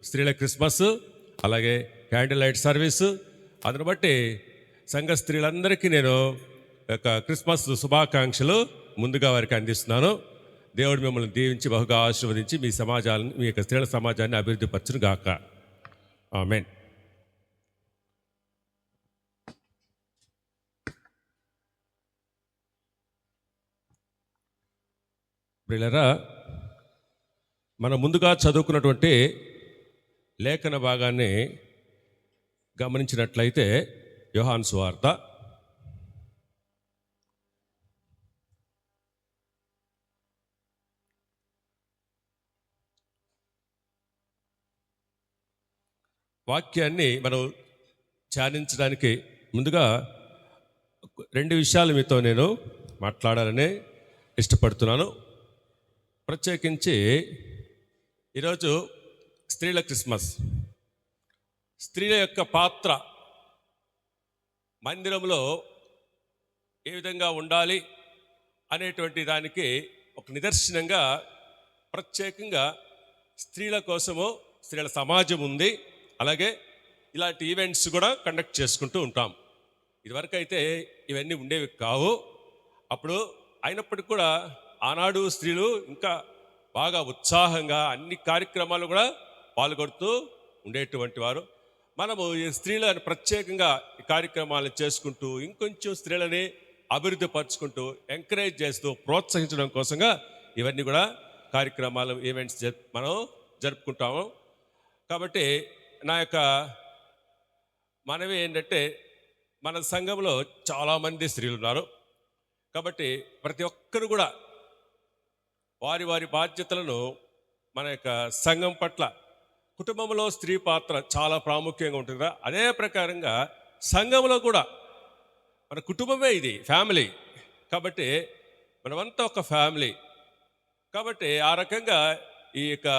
స్త్రీల క్రిస్మస్, అలాగే క్యాండిల్ లైట్ సర్వీసు, అందును బట్టి సంఘ స్త్రీలందరికీ నేను యొక్క క్రిస్మస్ శుభాకాంక్షలు ముందుగా వారికి అందిస్తున్నాను. దేవుడు మిమ్మల్ని దీవించి బహుగా ఆశీర్వదించి మీ సమాజాన్ని, మీ యొక్క స్త్రీల సమాజాన్ని అభివృద్ధి పరచును గాక. ఆమేన్. ప్రియులారా, మనం ముందుగా చదువుకున్నటువంటి లేఖన భాగాన్ని గమనించినట్లయితే యోహాను సువార్త 1 వాక్యాన్ని మనం ధ్యానించడానికి ముందుగా 2 విషయాలు మీతో నేను మాట్లాడాలని ఇష్టపడుతున్నాను. ప్రత్యేకించి ఈరోజు స్త్రీల క్రిస్మస్. స్త్రీల యొక్క పాత్ర మందిరంలో ఏ విధంగా ఉండాలి అనేటువంటి దానికి ఒక నిదర్శనంగా ప్రత్యేకంగా స్త్రీల కోసము స్త్రీల సమాజం ఉంది. అలాగే ఇలాంటి ఈవెంట్స్ కూడా కండక్ట్ చేసుకుంటూ ఉంటాం. ఇదివరకు అయితే ఇవన్నీ ఉండేవి కావు. అప్పుడు అయినప్పటికీ కూడా ఆనాడు స్త్రీలు ఇంకా బాగా ఉత్సాహంగా అన్ని కార్యక్రమాలు కూడా పాల్గొడుతూ ఉండేటువంటి వారు. మనము ఈ స్త్రీలను ప్రత్యేకంగా ఈ కార్యక్రమాలను చేసుకుంటూ ఇంకొంచెం స్త్రీలని అభివృద్ధి పరుచుకుంటూ ఎంకరేజ్ చేస్తూ ప్రోత్సహించడం కోసంగా ఇవన్నీ కూడా కార్యక్రమాలు, ఈవెంట్స్ మనం జరుపుకుంటాము. కాబట్టి నా యొక్క మనవి ఏంటంటే, మన సంఘంలో చాలామంది స్త్రీలు ఉన్నారు. కాబట్టి ప్రతి ఒక్కరు కూడా వారి వారి బాధ్యతలను మన యొక్క సంఘం పట్ల, కుటుంబంలో స్త్రీ పాత్ర చాలా ప్రాముఖ్యంగా ఉంటుంది కదా, అదే ప్రకారంగా సంఘంలో కూడా మన కుటుంబమే ఇది ఫ్యామిలీ. కాబట్టి మనమంతా ఒక ఫ్యామిలీ. కాబట్టి ఆ రకంగా ఈ యొక్క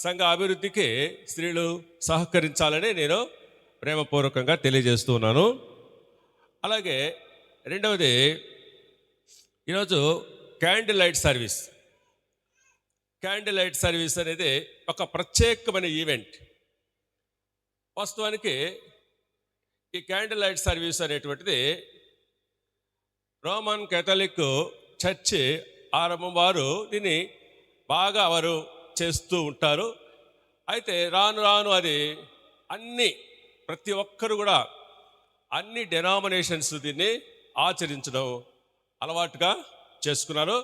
సంఘ అభివృద్ధికి స్త్రీలు సహకరించాలని నేను ప్రేమపూర్వకంగా తెలియజేస్తూ ఉన్నాను. అలాగే రెండవది, ఈరోజు candle light service. Candle light service అనేది ఒక ప్రత్యేకమైన ఈవెంట్. వాస్తవానికి ఈ క్యాండిల్ లైట్ సర్వీస్ అనేటువంటిది రోమన్ కేథలిక్ చర్చి ఆరంభం వారు దీన్ని బాగా వారు చేస్తూ ఉంటారు. అయితే రాను రాను అది ప్రతి ఒక్కరు కూడా అన్ని డెనామినేషన్స్ దీన్ని ఆచరించడం అలవాటుగా చేసుకున్నారు.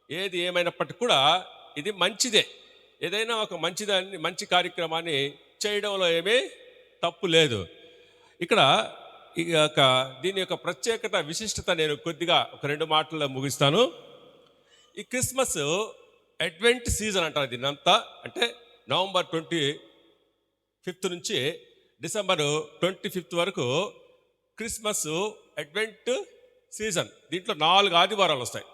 ఏది ఏమైనప్పటికీ కూడా ఇది మంచిదే. ఏదైనా ఒక మంచి కార్యక్రమాన్ని చేయడంలో ఏమీ తప్పు లేదు. ఇక్కడ దీని యొక్క ప్రత్యేకత, విశిష్టత నేను కొద్దిగా ఒక 2 మాటల్లో ముగిస్తాను. ఈ క్రిస్మస్ అడ్వెంట్ సీజన్ అంటారు దీన్నంతా. అంటే నవంబర్ 25 నుంచి డిసెంబర్ 25 వరకు క్రిస్మస్ అడ్వెంట్ సీజన్. దీంట్లో 4 ఆదివారాలు వస్తాయి.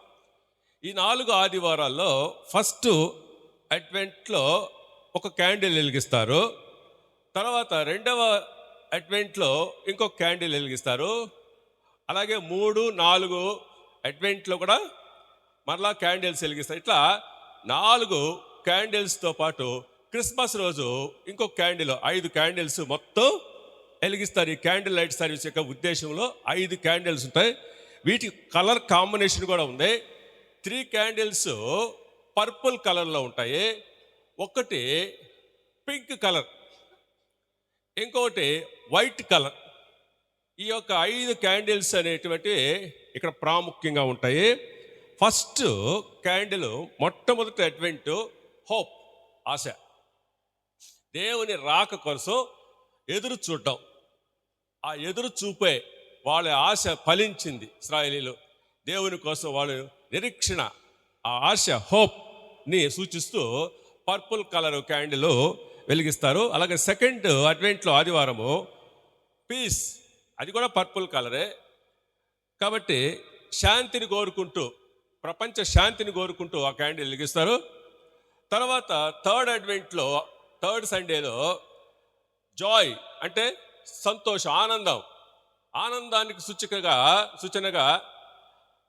ఈ 4 ఆదివారాల్లో ఫస్ట్ అడ్వెంట్లో ఒక క్యాండిల్ వెలిగిస్తారు. తర్వాత రెండవ అడ్వెంట్లో ఇంకొక క్యాండిల్ వెలిగిస్తారు. అలాగే 3, 4 అడ్వెంట్లో కూడా మరలా క్యాండిల్స్ వెలిగిస్తారు. ఇట్లా 4 క్యాండిల్స్తో పాటు క్రిస్మస్ రోజు ఇంకొక క్యాండిల్, 5 క్యాండిల్స్ మొత్తం వెలిగిస్తారు. ఈ క్యాండిల్ లైట్ సర్వీస్ యొక్క ఉద్దేశంలో 5 క్యాండిల్స్ ఉంటాయి. వీటి కలర్ కాంబినేషన్ కూడా ఉంది. 3 క్యాండిల్స్ పర్పుల్ కలర్లో ఉంటాయి, ఒకటి పింక్ కలర్, ఇంకొకటి వైట్ కలర్. ఈ యొక్క 5 క్యాండిల్స్ అనేటువంటి ఇక్కడ ప్రాముఖ్యంగా ఉంటాయి. ఫస్ట్ క్యాండిల్, మొట్టమొదటి అడ్వెంట్ హోప్, ఆశ. దేవుని రాక కోసం ఎదురు చూడటం. ఆ ఎదురు చూపే వాళ్ళ ఆశ ఫలించింది. ఇశ్రాయేలీలు దేవుని కోసం వాళ్ళు నిరీక్షణ, ఆ ఆశ, హోప్ని సూచిస్తూ పర్పుల్ కలర్ క్యాండిల్ వెలిగిస్తారు. అలాగే సెకండ్ అడ్వెంట్లో ఆదివారము పీస్, అది కూడా పర్పుల్ కలరే. కాబట్టి శాంతిని కోరుకుంటూ, ప్రపంచ శాంతిని కోరుకుంటూ ఆ క్యాండిల్ వెలిగిస్తారు. తర్వాత థర్డ్ అడ్వెంట్లో, థర్డ్ సండేలో జాయ్ అంటే సంతోషం, ఆనందానికి సూచనగా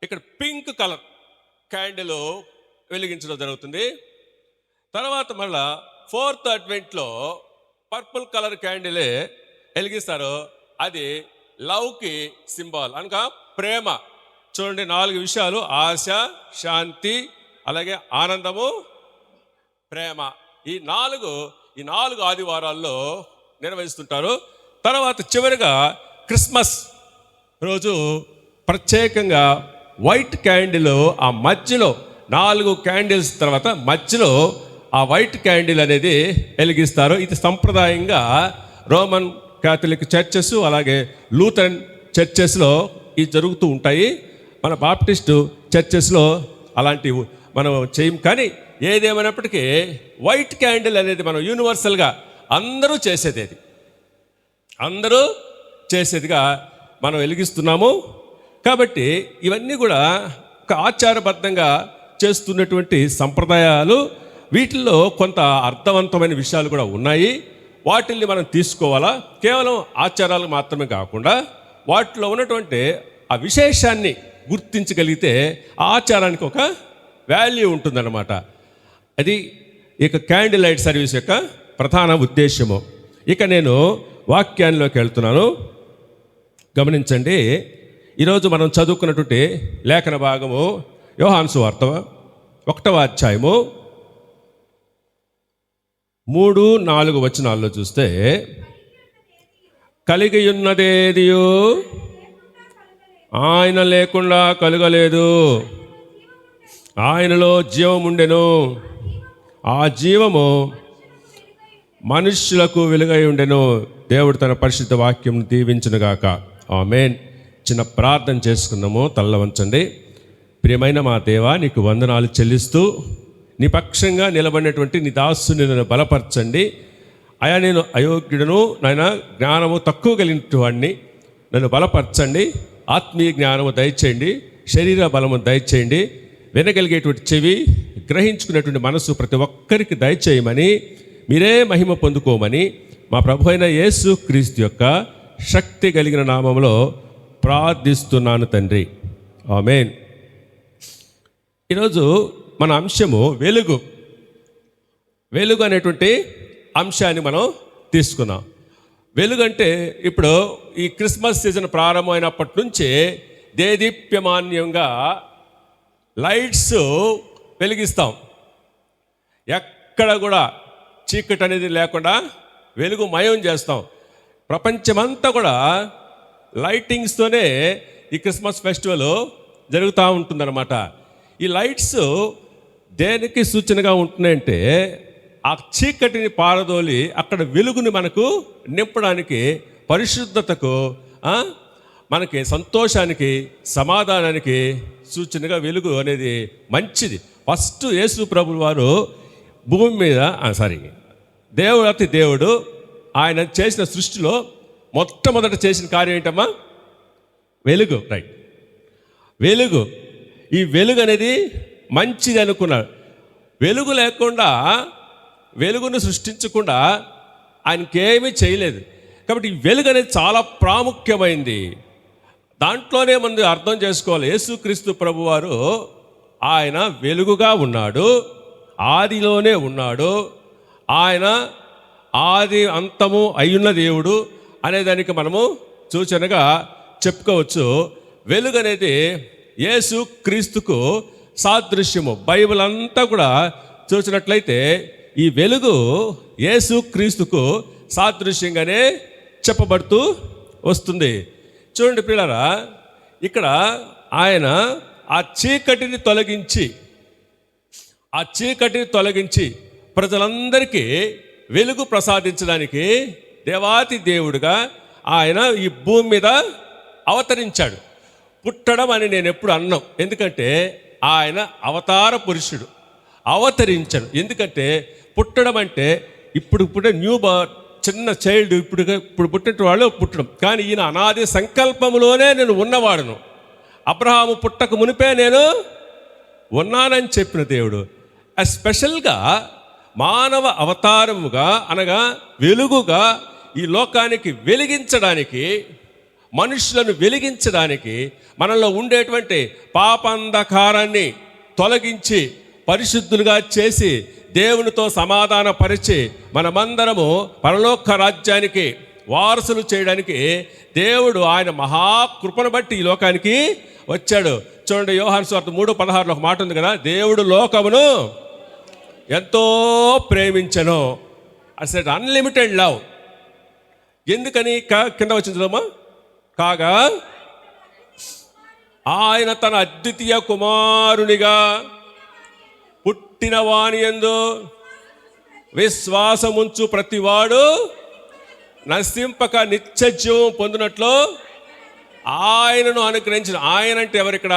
ఇక్కడ పింక్ కలర్ క్యాండిల్ వెలిగించడం జరుగుతుంది. తర్వాత మళ్ళా ఫోర్త్ అడ్వెంట్లో పర్పుల్ కలర్ క్యాండిలే వెలిగిస్తారు. అది లవ్కి సింబాల్, అనగా ప్రేమ. చూడండి, 4 విషయాలు: ఆశ, శాంతి, అలాగే ఆనందము, ప్రేమ. ఈ నాలుగు ఆదివారాల్లో నిర్వహిస్తుంటారు. తర్వాత చివరిగా క్రిస్మస్ రోజు ప్రత్యేకంగా వైట్ క్యాండిల్, ఆ మధ్యలో 4 క్యాండిల్స్ తర్వాత మధ్యలో ఆ వైట్ క్యాండిల్ అనేది వెలిగిస్తారు. ఇది సంప్రదాయంగా రోమన్ క్యాథలిక్ చర్చెస్ అలాగే లూథరన్ చర్చెస్లో ఇవి జరుగుతూ ఉంటాయి. మన బాప్టిస్టు చర్చెస్లో అలాంటివి మనం చేయం. కానీ ఏదేమైనప్పటికీ వైట్ క్యాండిల్ అనేది మనం యూనివర్సల్గా అందరూ చేసేదిగా మనం వెలిగిస్తున్నాము. కాబట్టి ఇవన్నీ కూడా ఒక ఆచారబద్ధంగా చేస్తున్నటువంటి సంప్రదాయాలు. వీటిల్లో కొంత అర్థవంతమైన విషయాలు కూడా ఉన్నాయి. వాటిల్ని మనం తీసుకోవాలా. కేవలం ఆచారాలు మాత్రమే కాకుండా వాటిలో ఉన్నటువంటి ఆ విశేషాన్ని గుర్తించగలిగితే ఆ ఆచారానికి ఒక వాల్యూ ఉంటుందన్నమాట. అది ఇక క్యాండిల్ లైట్ సర్వీస్ యొక్క ప్రధాన ఉద్దేశము. ఇక నేను వాక్యాల్లోకి వెళ్తున్నాను. గమనించండి. ఈరోజు మనం చదువుకున్నటువంటి లేఖన భాగము యోహాను సువార్త 1వ అధ్యాయము 3-4 వచనాల్లో చూస్తే, కలిగి ఉన్నదేదియో ఆయన లేకుండా కలుగలేదు, ఆయనలో జీవముండెను, ఆ జీవము మనుష్యులకు వెలుగై ఉండెను. దేవుడు తన పరిశుద్ధ వాక్యం దీవించునుగాక. ఆమేన్. చిన్న ప్రార్థన చేసుకుందాము. తల్ల వంచండి. ప్రియమైన మా దేవా, నీకు వందనాలు చెల్లిస్తూ నీ పక్షంగా నిలబడినటువంటి నీ దాసుని నన్ను బలపరచండి. అయా, నేను అయోగ్యుడను, నాయన జ్ఞానము తక్కువ కలిగిన వాడిని, నన్ను బలపరచండి. ఆత్మీయ జ్ఞానము దయచేయండి, శరీర బలము దయచేయండి, వినగలిగేటువంటి చెవి, గ్రహించుకునేటువంటి మనసు ప్రతి ఒక్కరికి దయచేయమని, మీరే మహిమ పొందుకోమని మా ప్రభు అయిన యేసు క్రీస్తు యొక్క శక్తి కలిగిన నామములో ప్రార్థిస్తున్నాను తండ్రి. ఆమేన్. ఈరోజు మన అంశము వెలుగు. వెలుగు అనేటువంటి అంశాన్ని మనం తీసుకున్నాం. వెలుగు అంటే ఇప్పుడు ఈ క్రిస్మస్ సీజన్ ప్రారంభమైనప్పటి నుంచే దేదీప్యమాన్యంగా లైట్స్ వెలిగిస్తాం. ఎక్కడ కూడా చీకటి అనేది లేకుండా వెలుగుమయం చేస్తాం. ప్రపంచమంతా కూడా లైటింగ్స్తోనే ఈ క్రిస్మస్ ఫెస్టివల్ జరుగుతూ ఉంటుందన్నమాట. ఈ లైట్స్ దేనికి సూచనగా ఉంటున్నాయంటే ఆ చీకటిని పారదోలి అక్కడ వెలుగుని మనకు నింపడానికి, పరిశుద్ధతకు, మనకి సంతోషానికి, సమాధానానికి సూచనగా వెలుగు అనేది మంచిది. ఫస్ట్ యేసు ప్రభువు వారు భూమి మీద దేవుడు దేవుడు ఆయన చేసిన సృష్టిలో మొట్టమొదట చేసిన కార్యం ఏంటమ్మా? వెలుగు. రైట్, వెలుగు. ఈ వెలుగు అనేది మంచిది అనుకున్నాడు. వెలుగు లేకుండా, వెలుగును సృష్టించకుండా ఆయనకేమీ చేయలేదు. కాబట్టి ఈ వెలుగు అనేది చాలా ప్రాముఖ్యమైంది. దాంట్లోనే మనం అర్థం చేసుకోవాలి. యేసుక్రీస్తు ప్రభువారు ఆయన వెలుగుగా ఉన్నాడు, ఆదిలోనే ఉన్నాడు, ఆయన ఆది అంతము అయ్యున్న దేవుడు అనేదానికి మనము సూచనగా చెప్పుకోవచ్చు. వెలుగు అనేది యేసు క్రీస్తుకు సాదృశ్యము. బైబిల్ అంతా కూడా చూసినట్లయితే ఈ వెలుగు యేసు క్రీస్తుకు సాదృశ్యంగానే చెప్పబడుతూ వస్తుంది. చూడండి పిల్లరా, ఇక్కడ ఆయన ఆ చీకటిని తొలగించి ప్రజలందరికీ వెలుగు ప్రసాదించడానికి దేవాతి దేవుడుగా ఆయన ఈ భూమి మీద అవతరించాడు. పుట్టడం అని నేను ఎప్పుడు అన్నాం, ఎందుకంటే ఆయన అవతార పురుషుడు. అవతరించాడు ఎందుకంటే పుట్టడం అంటే ఇప్పుడు న్యూ చిన్న చైల్డ్ ఇప్పుడు పుట్టిన వాళ్ళు పుట్టడం. కానీ ఈయన అనాది సంకల్పంలోనే నేను ఉన్నవాడును, అబ్రహాము పుట్టక మునిపే నేను ఉన్నానని చెప్పిన దేవుడు స్పెషల్గా మానవ అవతారముగా అనగా వెలుగుగా ఈ లోకానికి వెలిగించడానికి, మనుషులను వెలిగించడానికి, మనలో ఉండేటువంటి పాపాంధకారాన్ని తొలగించి పరిశుద్ధులుగా చేసి దేవునితో సమాధానపరిచి మనమందరము పరలోక రాజ్యానికి వారసులు చేయడానికి దేవుడు ఆయన మహాకృపను బట్టి ఈ లోకానికి వచ్చాడు. చూడండి, యోహాను సువార్త 3:16 ఒక మాట ఉంది కదా, దేవుడు లోకమును ఎంతో ప్రేమించెను. అసలు అన్లిమిటెడ్ లవ్. ఎందుకని కింద వచ్చింది చూడమ్మా, కాగా ఆయన తన అద్వితీయ కుమారునిగా పుట్టిన వాని యందు విశ్వాసముంచు ప్రతివాడు నశింపక నిత్య జీవం పొందినట్లు ఆయనను అనుగ్రహించిన. ఆయన అంటే ఎవరిక్కడ?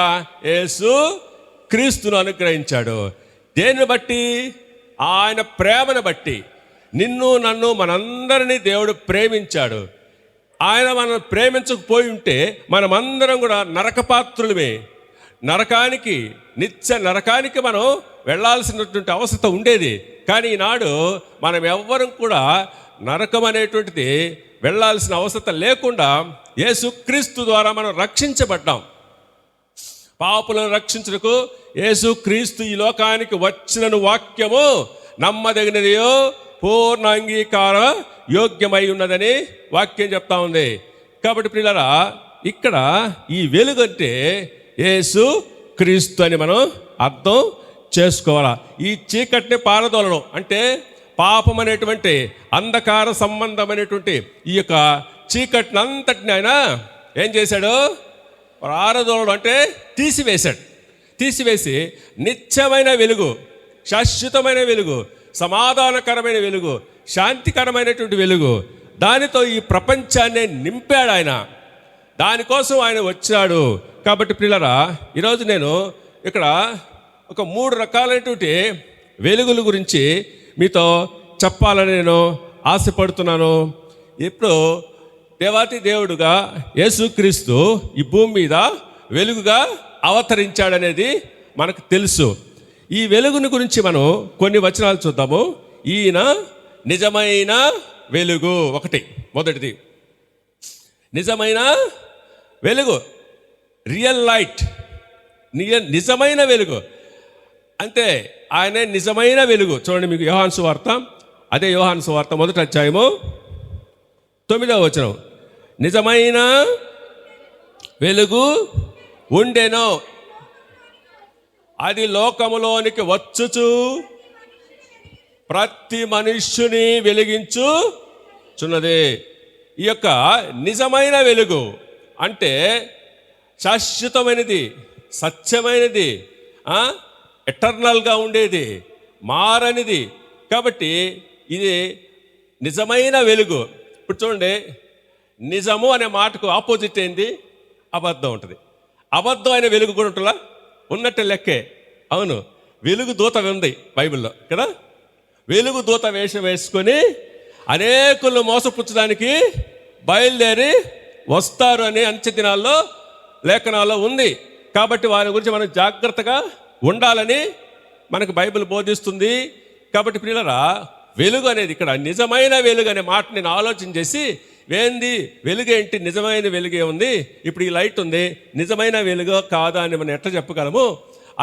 యేసు క్రీస్తును అనుగ్రహించాడు. దేన్ని బట్టి? ఆయన ప్రేమను బట్టి. నిన్ను నన్ను మనందరినీ దేవుడు ప్రేమించాడు. ఆయన మనల్ని ప్రేమించకపోయి ఉంటే మనమందరం కూడా నరకపాత్రులమే. నరకానికి, నిత్య నరకానికి మనం వెళ్ళాల్సినటువంటి అవసరం ఉండేది. కానీ ఈనాడు మనం ఎవ్వరం కూడా నరకం అనేటువంటిది వెళ్ళాల్సిన అవసరం లేకుండా యేసుక్రీస్తు ద్వారా మనం రక్షించబడ్డాం. పాపులను రక్షించుటకు యేసుక్రీస్తు ఈ లోకానికి వచ్చిన వాక్యము నమ్మదగినదియో పూర్ణ అంగీకార యోగ్యమై ఉన్నదని వాక్యం చెప్తా ఉంది. కాబట్టి ప్రియులారా, ఇక్కడ ఈ వెలుగు అంటే యేసు క్రీస్తు అని మనం అర్థం చేసుకోవాలా. ఈ చీకటిని పారదోలడం అంటే పాపం అనేటువంటి అంధకార సంబంధమైనటువంటి ఈ యొక్క చీకటిని అంతటిని ఆయన ఏం చేశాడు? పారదోలడం అంటే తీసివేశాడు. తీసివేసి నిత్యమైన వెలుగు, శాశ్వతమైన వెలుగు, సమాధానకరమైన వెలుగు, శాంతికరమైనటువంటి వెలుగు, దానితో ఈ ప్రపంచాన్ని నింపాడు ఆయన. దానికోసం ఆయన వచ్చాడు. కాబట్టి ప్రియులారా, ఈరోజు నేను ఇక్కడ ఒక 3 రకాలైనటువంటి వెలుగుల గురించి మీతో చెప్పాలని నేను ఆశపడుతున్నాను. ఇప్పుడు దేవాతి దేవుడుగా యేసుక్రీస్తు ఈ భూమి మీద వెలుగుగా అవతరించాడనేది మనకు తెలుసు. ఈ వెలుగుని గురించి మనం కొన్ని వచనాలు చూద్దాము. ఈయన నిజమైన వెలుగు. మొదటిది నిజమైన వెలుగు, రియల్ లైట్. నిజమైన వెలుగు అంటే ఆయనే నిజమైన వెలుగు. చూడండి, మీకు యోహాను సువార్త, అదే యోహాను సువార్త 1వ అధ్యాయము 9వ వచనం. నిజమైన వెలుగు ఉండెను, అది లోకములోనికి వచ్చుచు ప్రతి మనుష్యుని వెలిగించుచున్నది. ఈ యొక్క నిజమైన వెలుగు అంటే శాశ్వతమైనది, సత్యమైనది, ఎటర్నల్గా ఉండేది, మారనిది. కాబట్టి ఇది నిజమైన వెలుగు. ఇప్పుడు చూడండి, నిజము అనే మాటకు ఆపోజిట్ ఏంది? అబద్ధం ఉంటుంది. అబద్ధం అయిన వెలుగు కూడా ఉంటుందా? ఉన్నట్టు లెక్కే. అవును, వెలుగు దూత ఉంది బైబిల్లో కదా. వెలుగు దూత వేషం వేసుకొని అనేకులు మోసపుచ్చడానికి బయలుదేరి వస్తారు అని అంచె దినాల్లో లేఖనాల్లో ఉంది. కాబట్టి వారి గురించి మనం జాగ్రత్తగా ఉండాలని మనకు బైబిల్ బోధిస్తుంది. కాబట్టి ప్రియులారా, వెలుగు అనేది ఇక్కడ నిజమైన వెలుగు అనే మాట నేను ఆలోచన చేసి, ఏంది వెలుగు ఏంటి? నిజమైన వెలుగే ఉంది. ఇప్పుడు ఈ లైట్ ఉంది, నిజమైన వెలుగు కాదా అని మనం ఎట్లా చెప్పగలము?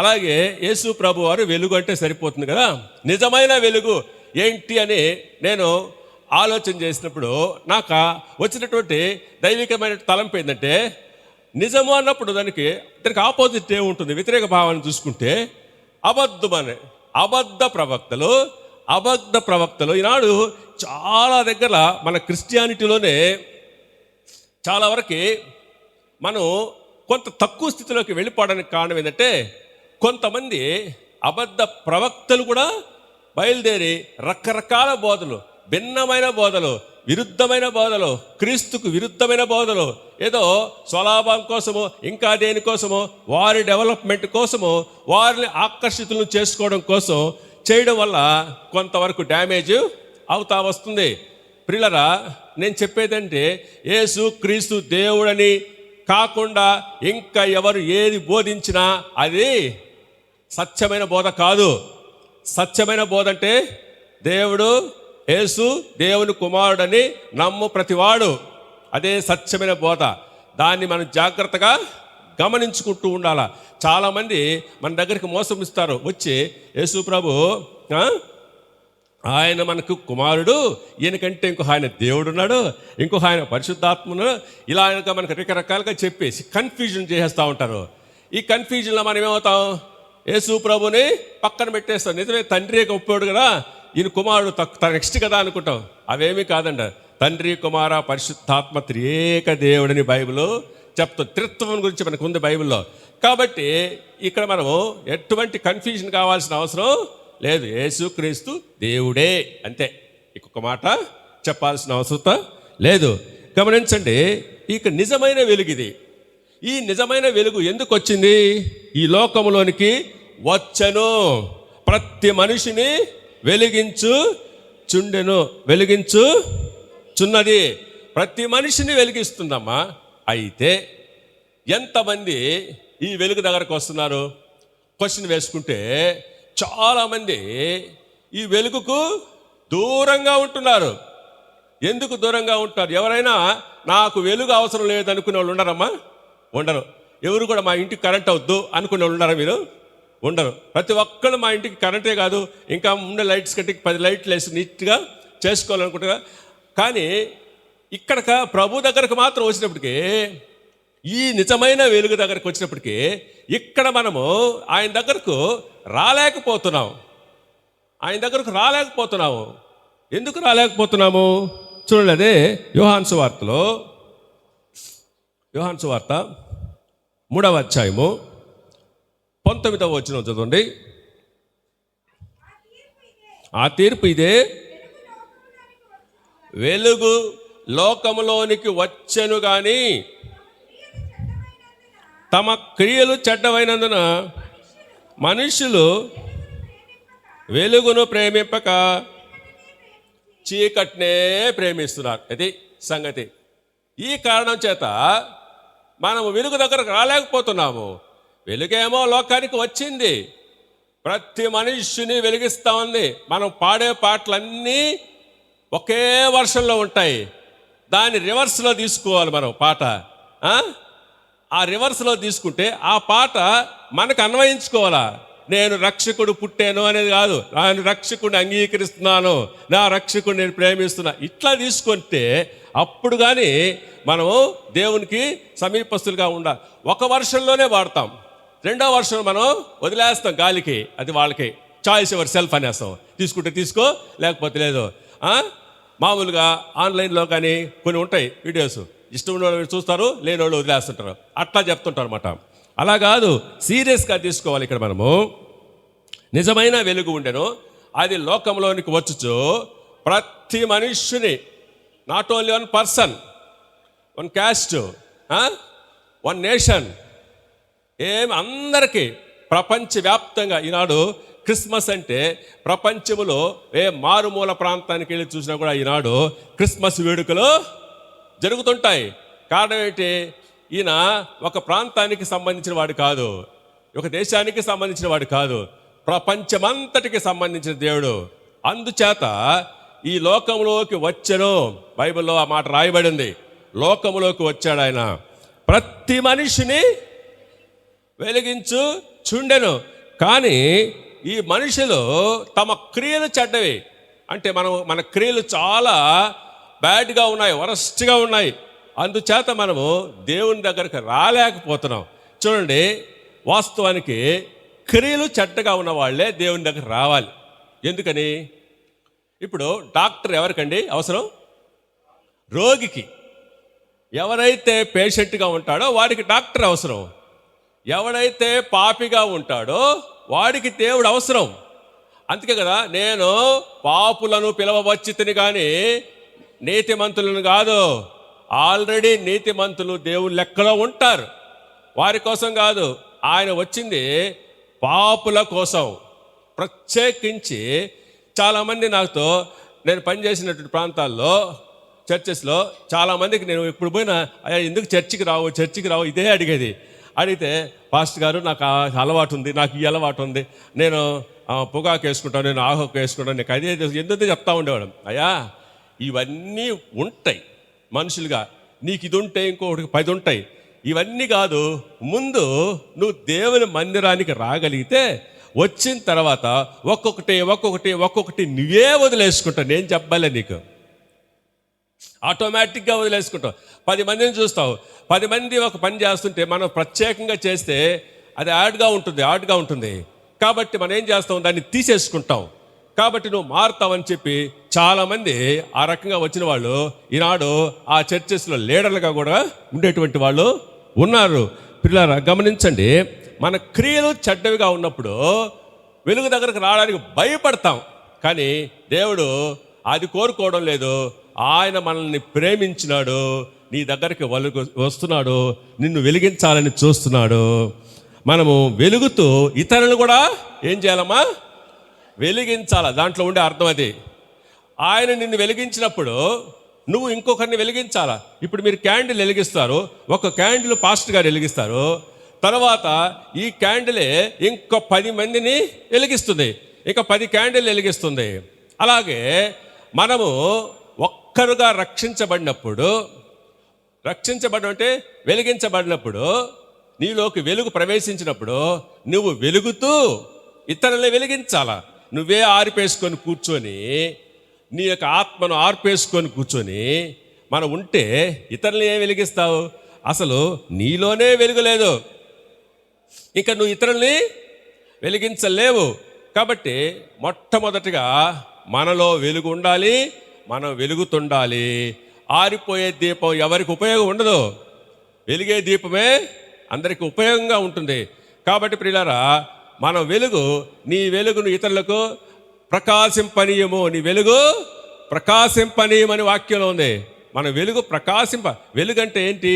అలాగే యేసు ప్రభు వారు వెలుగు అంటే సరిపోతుంది కదా. నిజమైన వెలుగు ఏంటి అని నేను ఆలోచన చేసినప్పుడు నాకు వచ్చినటువంటి దైవికమైన తలంపు ఏంటంటే, నిజము అన్నప్పుడు దానికి ఆపోజిట్ ఏముంటుంది? వ్యతిరేక భావాన్ని చూసుకుంటే అబద్ధ ప్రవక్తలు ఈనాడు చాలా దగ్గర మన క్రిస్టియానిటీలోనే చాలా వరకు మనం కొంత తక్కువ స్థితిలోకి వెళ్ళిపోవడానికి కారణం ఏంటంటే, కొంతమంది అబద్ధ ప్రవక్తలు కూడా బయలుదేరి రకరకాల బోధలు, భిన్నమైన బోధలు, విరుద్ధమైన బోధలు, క్రీస్తుకు విరుద్ధమైన బోధలు, ఏదో స్వలాభం కోసమో ఇంకా దేనికోసమో, వారి డెవలప్మెంట్ కోసమో, వారిని ఆకర్షితులను చేసుకోవడం కోసం చేయడం వల్ల కొంతవరకు డ్యామేజ్ అవుతా వస్తుంది. ప్రియులారా, నేను చెప్పేదంటే యేసు క్రీస్తు దేవుడని కాకుండా ఇంకా ఎవరు ఏది బోధించినా అది సత్యమైన బోధ కాదు. సత్యమైన బోధ అంటే దేవుడు యేసు దేవుని కుమారుడని నమ్ము ప్రతివాడు, అదే సత్యమైన బోధ. దాన్ని మనం జాగ్రత్తగా గమనించుకుంటూ ఉండాలా. చాలామంది మన దగ్గరికి మోసం ఇస్తారు. వచ్చి యేసు ప్రభు ఆయన మనకు కుమారుడు, ఈయనకంటే ఇంకో ఆయన దేవుడు ఉన్నాడు, ఇంకో ఆయన పరిశుద్ధాత్మ ఉన్నాడు, ఇలా మనకు రకరకాలుగా చెప్పేసి కన్ఫ్యూజన్ చేసేస్తూ ఉంటారు. ఈ కన్ఫ్యూజన్లో మనం ఏమవుతాం? యేసు ప్రభుని పక్కన పెట్టేస్తాం. నిజమే, తండ్రి ఒప్పాడు కదా, ఈయన కుమారుడు నెక్స్ట్ కదా అనుకుంటాం. అవేమీ కాదండి. తండ్రి, కుమార, పరిశుద్ధాత్మ త్రియేక దేవుడిని బైబిల్ చెప్తాం. త్రిత్వం గురించి మనకు ఉంది బైబిల్లో. కాబట్టి ఇక్కడ మనము ఎటువంటి కన్ఫ్యూజన్ కావాల్సిన అవసరం లేదు. యేసుక్రీస్తు దేవుడే, అంతే. ఇంకొక మాట చెప్పాల్సిన అవసరం లేదు. గమనించండి, ఇక నిజమైన వెలుగు ఇది. ఈ నిజమైన వెలుగు ఎందుకు వచ్చింది? ఈ లోకంలోనికి వచ్చను, ప్రతి మనిషిని వెలిగించుచున్నది. ప్రతి మనిషిని వెలిగిస్తుందమ్మా. అయితే ఎంతమంది ఈ వెలుగు దగ్గరకు వస్తున్నారు? క్వశ్చన్ వేసుకుంటే చాలామంది ఈ వెలుగుకు దూరంగా ఉంటున్నారు. ఎందుకు దూరంగా ఉంటారు? ఎవరైనా నాకు వెలుగు అవసరం లేదనుకునే వాళ్ళు ఉండరమ్మా? ఉండరు. ఎవరు కూడా మా ఇంటికి కరెంట్ అవద్దు అనుకునే వాళ్ళు ఉన్నారా మీరు? ఉండరు. ప్రతి ఒక్కళ్ళు మా ఇంటికి కరెంటే కాదు, ఇంకా ఉండే లైట్స్ కట్టి 10 లైట్లు వేసి నీట్గా చేసుకోవాలనుకుంటారా. కానీ ఇక్కడ ప్రభు దగ్గరకు మాత్రం వచ్చినప్పటికీ, ఈ నిజమైన వెలుగు దగ్గరకు వచ్చినప్పటికీ ఇక్కడ మనము ఆయన దగ్గరకు రాలేకపోతున్నాము. ఎందుకు రాలేకపోతున్నాము? చూడండి, అదే యోహాను సువార్త 3వ అధ్యాయము 19వ వచనం చదవండి. ఆ తీర్పు ఇదే, వెలుగు లోకములోనికి వచ్చెను గాని తమ క్రియలు చెడ్డమైనందున మనుషులు వెలుగును ప్రేమింపక చీకటినే ప్రేమిస్తున్నారు. అది సంగతి. ఈ కారణం చేత మనము వెలుగు దగ్గరకు రాలేకపోతున్నాము. వెలుగేమో లోకానికి వచ్చింది, ప్రతి మనుష్యుని వెలిగిస్తూ ఉంది. మనం పాడే పాటలన్నీ ఒకే వర్షంలో ఉంటాయి. దాన్ని రివర్స్లో తీసుకోవాలి మనం పాట. ఆ రివర్స్లో తీసుకుంటే ఆ పాట మనకు అన్వయించుకోవాలా. నేను రక్షకుడు పుట్టాను అనేది కాదు, నేను రక్షకుడిని అంగీకరిస్తున్నాను, నా రక్షకుడిని నేను ప్రేమిస్తున్నా, ఇట్లా తీసుకుంటే అప్పుడు కానీ మనము దేవునికి సమీపస్తులుగా ఉండాలి. ఒక వర్షంలోనే వాడతాం, 2వ వర్షం మనం వదిలేస్తాం గాలికి, అది వాళ్ళకి చాయిస్ ఎవర్ సెల్ఫ్ అనేస్తాం. తీసుకుంటే తీసుకో, లేకపోతే లేదు. మామూలుగా ఆన్లైన్లో కానీ కొన్ని ఉంటాయి వీడియోస్, ఇష్టం ఉన్న వాళ్ళు చూస్తారు, లేని వాళ్ళు వదిలేస్తుంటారు, అట్లా చెప్తుంటారు అనమాట. అలా కాదు, సీరియస్గా తీసుకోవాలి. ఇక్కడ మనము నిజమైన వెలుగు ఉండెను, అది లోకంలోనికి వచ్చుచు ప్రతి మనుష్యుని, not only 1 person, 1 caste, 1 nation, అందరికీ ప్రపంచవ్యాప్తంగా. ఈనాడు క్రిస్మస్ అంటే ప్రపంచంలో మారుమూల ప్రాంతానికి వెళ్ళి చూసినా కూడా ఈనాడు క్రిస్మస్ వేడుకలు జరుగుతుంటాయి. కారణం ఏంటి? ఈయన ఒక ప్రాంతానికి సంబంధించిన వాడు కాదు, ఒక దేశానికి సంబంధించిన వాడు కాదు, ప్రపంచమంతటికి సంబంధించిన దేవుడు. అందుచేత ఈ లోకంలోకి వచ్చెను, బైబిల్లో ఆ మాట రాయబడింది. లోకంలోకి వచ్చాడు ఆయన, ప్రతి మనిషిని వెలిగించుచుండెను. కానీ ఈ మనుషులు తమ క్రియలు చెడ్డవి. అంటే మన క్రియలు చాలా బ్యాడ్గా ఉన్నాయి, వరస్ట్గా ఉన్నాయి. అందుచేత మనము దేవుని దగ్గరికి రాలేకపోతున్నాం. చూడండి, వాస్తవానికి క్రియలు చెడ్డగా ఉన్న వాళ్ళే దేవుని దగ్గర రావాలి. ఎందుకని? ఇప్పుడు డాక్టర్ ఎవరికండి అవసరం? రోగికి. ఎవరైతే పేషెంట్గా ఉంటాడో వాడికి డాక్టర్ అవసరం. ఎవడైతే పాపిగా ఉంటాడో వాడికి దేవుడు అవసరం. అందుకే కదా, నేను పాపులను పిలవవచ్చితిని కానీ నీతిమంతులను కాదు. ఆల్రెడీ నీతిమంతులు దేవుని లెక్కలో ఉంటారు, వారి కోసం కాదు. ఆయన వచ్చింది పాపుల కోసం. ప్రత్యేకించి చాలామంది నాతో, నేను పనిచేసినటువంటి ప్రాంతాల్లో చర్చెస్లో చాలామందికి నేను ఇప్పుడు పోయినా, అయ్యా ఎందుకు చర్చికి రావు ఇదే అడిగేది. అడిగితే, పాస్టర్ గారు నాకు అలవాటు ఉంది, నాకు ఈ అలవాటు ఉంది, నేను పొగాకు వేసుకుంటాను, నేను ఆహోకు వేసుకుంటాను, నీకు అదే ఎందుకు చెప్తా ఉండేవాడు. అయ్యా ఇవన్నీ ఉంటాయి మనుషులుగా, నీకు ఇది ఉంటే ఇంకొకటి 10 ఉంటాయి. ఇవన్నీ కాదు, ముందు నువ్వు దేవుని మందిరానికి రాగలిగితే వచ్చిన తర్వాత ఒక్కొక్కటి నువ్వే వదిలేసుకుంటావు. నేను చెప్పాలే నీకు, ఆటోమేటిక్గా వదిలేసుకుంటావు. 10 మందిని చూస్తావు, 10 మంది ఒక పని చేస్తుంటే మనం ప్రత్యేకంగా చేస్తే అది యాడ్గా ఉంటుంది. కాబట్టి మనం ఏం చేస్తాం, దాన్ని తీసేసుకుంటాం. కాబట్టి నువ్వు మారుతావని చెప్పి చాలామంది ఆ రకంగా వచ్చిన వాళ్ళు ఈనాడు ఆ చర్చెస్లో లీడర్లుగా కూడా ఉండేటువంటి వాళ్ళు ఉన్నారు. పిల్లరా గమనించండి, మన క్రియలు చెడ్డవిగా ఉన్నప్పుడు వెలుగు దగ్గరకు రావడానికి భయపడతాం. కానీ దేవుడు అది కోరుకోవడం లేదు. ఆయన మనల్ని ప్రేమించినాడు, నీ దగ్గరికి వస్తున్నాడు, నిన్ను వెలిగించాలని చూస్తున్నాడు. మనము వెలుగుతూ ఇతరులను కూడా ఏం చేయాలమ్మా, వెలిగించాల. దాంట్లో ఉండే అర్థం అది. ఆయన నిన్ను వెలిగించినప్పుడు నువ్వు ఇంకొకరిని వెలిగించాలా. ఇప్పుడు మీరు క్యాండిల్ వెలిగిస్తారు, ఒక క్యాండిల్ పాస్టర్ గారు వెలిగిస్తారు, తర్వాత ఈ క్యాండిలే ఇంకో 10 మందిని వెలిగిస్తుంది, ఇంకా 10 క్యాండిల్ వెలిగిస్తుంది. అలాగే మనము ఒక్కరుగా రక్షించబడినప్పుడు అంటే వెలిగించబడినప్పుడు, నీలోకి వెలుగు ప్రవేశించినప్పుడు నువ్వు వెలుగుతూ ఇతరులని వెలిగించాలా. నువ్వే ఆర్పేసుకొని కూర్చొని, నీ యొక్క ఆత్మను ఆర్పేసుకొని కూర్చొని మనం ఉంటే ఇతరులని ఏం వెలిగిస్తావు? అసలు నీలోనే వెలుగులేదు, ఇంకా నువ్వు ఇతరుల్ని వెలిగించలేవు. కాబట్టి మొట్టమొదటిగా మనలో వెలుగు ఉండాలి, మనం వెలుగుతుండాలి. ఆరిపోయే దీపం ఎవరికి ఉపయోగం ఉండదు, వెలిగే దీపమే అందరికీ ఉపయోగంగా ఉంటుంది. కాబట్టి ప్రియులారా, మన వెలుగు, నీ వెలుగును ఇతరులకు ప్రకాశింపనీయము, నీ వెలుగు ప్రకాశింపనీయమని వాక్యంలో ఉంది. మన వెలుగు వెలుగు అంటే ఏంటి?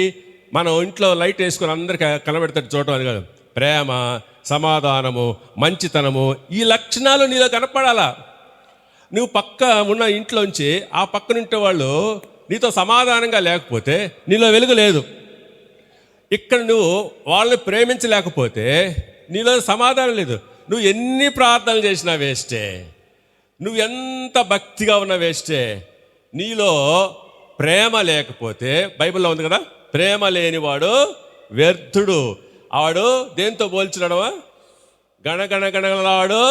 మనం ఇంట్లో లైట్ వేసుకొని అందరికీ కనబెడతాడు చూడటం అని కాదు. ప్రేమ, సమాధానము, మంచితనము, ఈ లక్షణాలు నీలో కనపడాలా. నువ్వు పక్క ఉన్న ఇంట్లోంచి ఆ పక్కనుంటే వాళ్ళు నీతో సమాధానంగా లేకపోతే నీలో వెలుగు లేదు. ఇక్కడ నువ్వు వాళ్ళని ప్రేమించలేకపోతే నీలో సమాధానం లేదు. నువ్వు ఎన్ని ప్రార్థనలు చేసినా వేస్టే, నువ్వు ఎంత భక్తిగా ఉన్నా వేస్టే. నీలో ప్రేమ లేకపోతే, బైబిల్లో ఉంది కదా, ప్రేమ లేనివాడు వ్యర్థుడు. ఆడు దేంతో పోల్చున్నాడవా? గణగణగణలాడు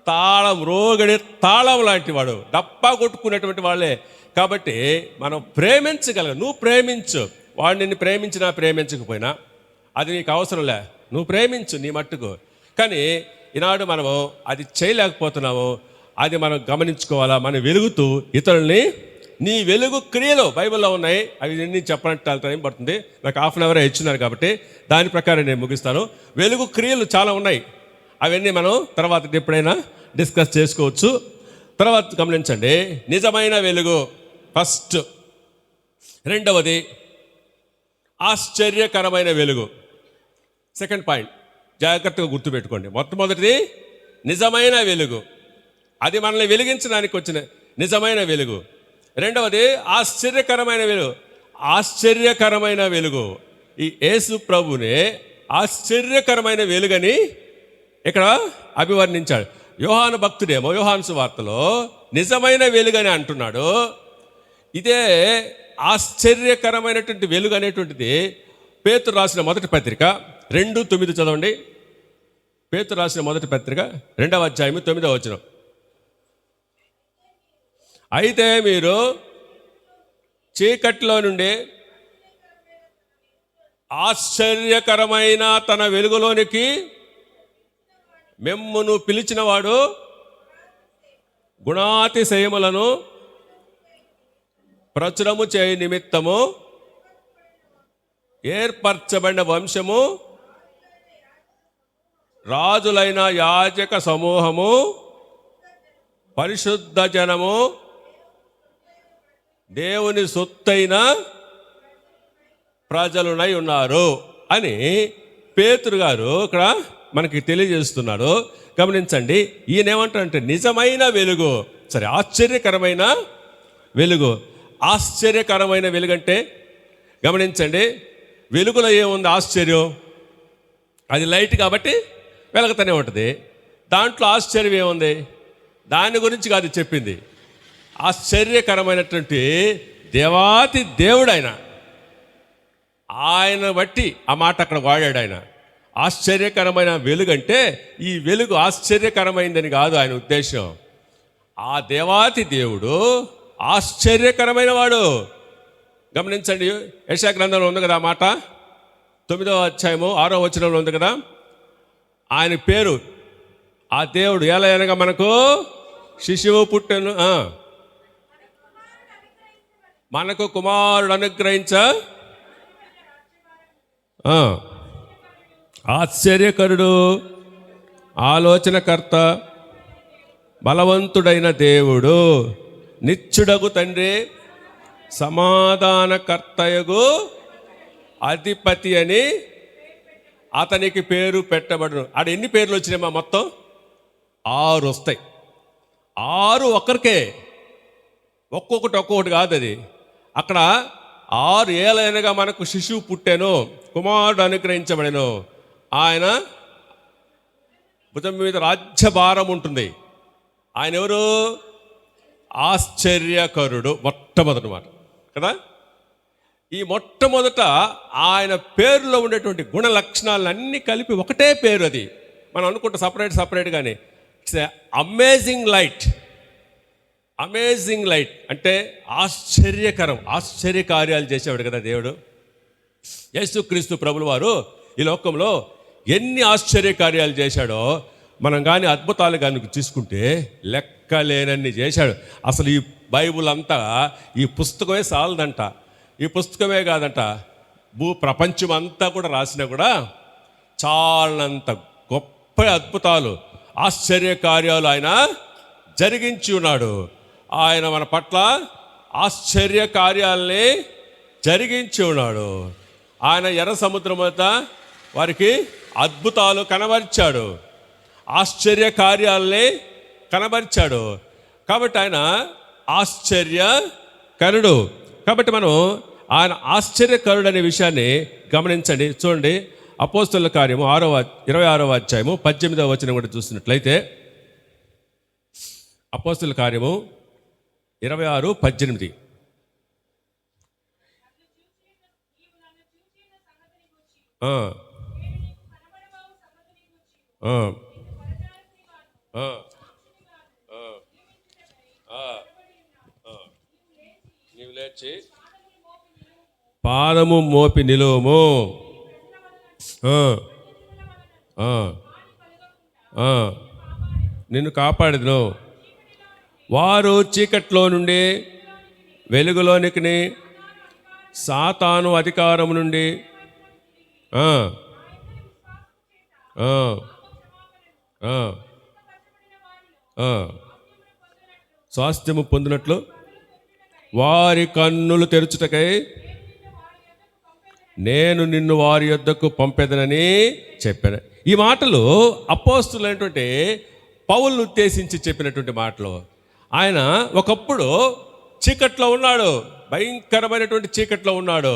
తాళం, రోగడి తాళం లాంటి వాడు, డప్పా కొట్టుకునేటువంటి వాళ్ళే. కాబట్టి మనం ప్రేమించగలం. నువ్వు ప్రేమించు, వాడు నిన్ను ప్రేమించినా ప్రేమించకపోయినా అది నీకు అవసరంలే, నువ్వు ప్రేమించు నీ మట్టుకు. కానీ ఈనాడు మనము అది చేయలేకపోతున్నాము. అది మనం గమనించుకోవాలా. మనం వెలుగుతూ ఇతరుల్ని, నీ వెలుగు క్రియలు బైబిల్లో ఉన్నాయి, అవి నేను చెప్పినట్టు టైం పడుతుంది, నాకు 1/2 అవర్ ఇచ్చినారు కాబట్టి దాని ప్రకారం నేను ముగిస్తాను. వెలుగు క్రియలు చాలా ఉన్నాయి, అవన్నీ మనం తర్వాత ఎప్పుడైనా డిస్కస్ చేసుకోవచ్చు. తర్వాత గమనించండి, నిజమైన వెలుగు ఫస్ట్. రెండవది ఆశ్చర్యకరమైన వెలుగు, సెకండ్ పాయింట్. జాగ్రత్తగా గుర్తుపెట్టుకోండి. మొట్టమొదటిది నిజమైన వెలుగు, అది మనల్ని వెలిగించడానికి వచ్చిన నిజమైన వెలుగు. రెండవది ఆశ్చర్యకరమైన వెలుగు. ఆశ్చర్యకరమైన వెలుగు, ఈ యేసు ప్రభునే ఆశ్చర్యకరమైన వెలుగని ఇక్కడ అభివర్ణించాడు. యోహాను భక్తుడేమో యోహాను సువార్తలో నిజమైన వెలుగని అంటున్నాడు. ఇదే ఆశ్చర్యకరమైనటువంటి వెలుగు అనేటువంటిది పేతురు రాసిన మొదటి పత్రిక 2:9 చదవండి. పేతురు రాసిన మొదటి పత్రిక 2వ అధ్యాయం 9వ వచనం. అయితే మీరు చీకట్లో నుండి ఆశ్చర్యకరమైన తన వెలుగులోనికి మిమ్మును పిలిచినవాడు గుణాతిశయములను ప్రచురము చేయ నిమిత్తము ఏర్పరచబడిన వంశము, రాజులైన యాజక సమూహము, పరిశుద్ధ జనము, దేవుని సొత్తైన ప్రజలునై ఉన్నారు అని పేతురు గారు ఇక్కడ మనకి తెలియజేస్తున్నాడు. గమనించండి, ఈయన ఏమంటారంటే నిజమైన వెలుగు. సరే, ఆశ్చర్యకరమైన వెలుగు. ఆశ్చర్యకరమైన వెలుగు అంటే గమనించండి, వెలుగులో ఏముంది ఆశ్చర్యం? అది లైట్ కాబట్టి వెలుగుతూనే ఉంటుంది. దాంట్లో ఆశ్చర్యం ఏముంది? దాని గురించి కాదు చెప్పింది. ఆశ్చర్యకరమైనటువంటి దేవాతి దేవుడు ఆయన బట్టి ఆ మాట అక్కడ వాడాడు. ఆయన ఆశ్చర్యకరమైన వెలుగు అంటే ఈ వెలుగు ఆశ్చర్యకరమైందని కాదు ఆయన ఉద్దేశం. ఆ దేవాతి దేవుడు ఆశ్చర్యకరమైన వాడు. గమనించండి, యెషయా గ్రంథంలో ఉంది కదా ఆ మాట, 9వ అధ్యాయము 6వ వచనంలో ఉంది కదా, ఆయన పేరు ఆ దేవుడు ఎలా అనగా మనకు శిశువు పుట్టెను, మనకు కుమారుడు అనుగ్రహించ, ఆశ్చర్యకరుడు, ఆలోచనకర్త, బలవంతుడైన దేవుడు, నిత్యుడగు తండ్రి, సమాధానకర్తయగు అధిపతి అని అతనికి పేరు పెట్టబడును. ఆడ ఎన్ని పేర్లు వచ్చినాయమ్మా? మొత్తం 6 వస్తాయి. 6 ఒక్కరికే, ఒక్కొక్కటి కాదు అది. అక్కడ 6 ఏళ్ళైనగా మనకు శిశువు పుట్టాను, కుమారుడు అనుగ్రహించబడెను, ఆయన భుజం మీద రాజ్యభారం ఉంటుంది. ఆయన ఎవరు? ఆశ్చర్యకరుడు, మొట్టమొదటి మాట కదా. ఈ మొట్టమొదట ఆయన పేరులో ఉండేటువంటి గుణ లక్షణాలన్నీ కలిపి ఒకటే పేరు. అది మనం అనుకుంటే సపరేట్గానే. It's amazing light. Amazing light అంటే ఆశ్చర్యకరం, ఆశ్చర్యకార్యాలు చేసేవాడు కదా దేవుడు. యేసుక్రీస్తు ప్రభులు వారు ఈ లోకంలో ఎన్ని ఆశ్చర్యకార్యాలు చేశాడో మనం కానీ అద్భుతాలు కానీ తీసుకుంటే లెక్కలేనన్ని చేశాడు. అసలు ఈ బైబుల్ అంతా ఈ పుస్తకమే చాలదంట. ఈ పుస్తకమే కాదంట, ప్రపంచం అంతా కూడా రాసినా కూడా చాలంత గొప్ప అద్భుతాలు, ఆశ్చర్యకార్యాలు ఆయన జరిగించి ఉన్నాడు. ఆయన మన పట్ల ఆశ్చర్యకార్యాలని జరిగించి ఉన్నాడు. ఆయన ఎర్ర సముద్రం వద్ద వారికి అద్భుతాలు కనబరిచాడు, ఆశ్చర్యకార్యాలని కనబరిచాడు. కాబట్టి ఆయన ఆశ్చర్యకరుడు. కాబట్టి మనం ఆయన ఆశ్చర్యకరుడు అనే విషయాన్ని గమనించండి. చూడండి, అపోస్తలుల కార్యము 26వ అధ్యాయము 18వ వచనం కూడా చూసినట్లయితే, అపోస్తలుల కార్యము 26:18. నీవు లేచి పాదము మోపి నిలువము, నిన్ను కాపాడదును. వారు చీకట్లో నుండి వెలుగులోనికి, సాతాను అధికారం నుండి స్వాస్థ్యము పొందినట్లు వారి కన్నులు తెరుచుటకై నేను నిన్ను వారి యొద్దకు పంపెదనని చెప్పాను. ఈ మాటలు అపోస్తులైనటువంటి పౌలును ఉద్దేశించి చెప్పినటువంటి మాటలు. ఆయన ఒకప్పుడు చీకట్లో ఉన్నాడు, భయంకరమైనటువంటి చీకట్లో ఉన్నాడు.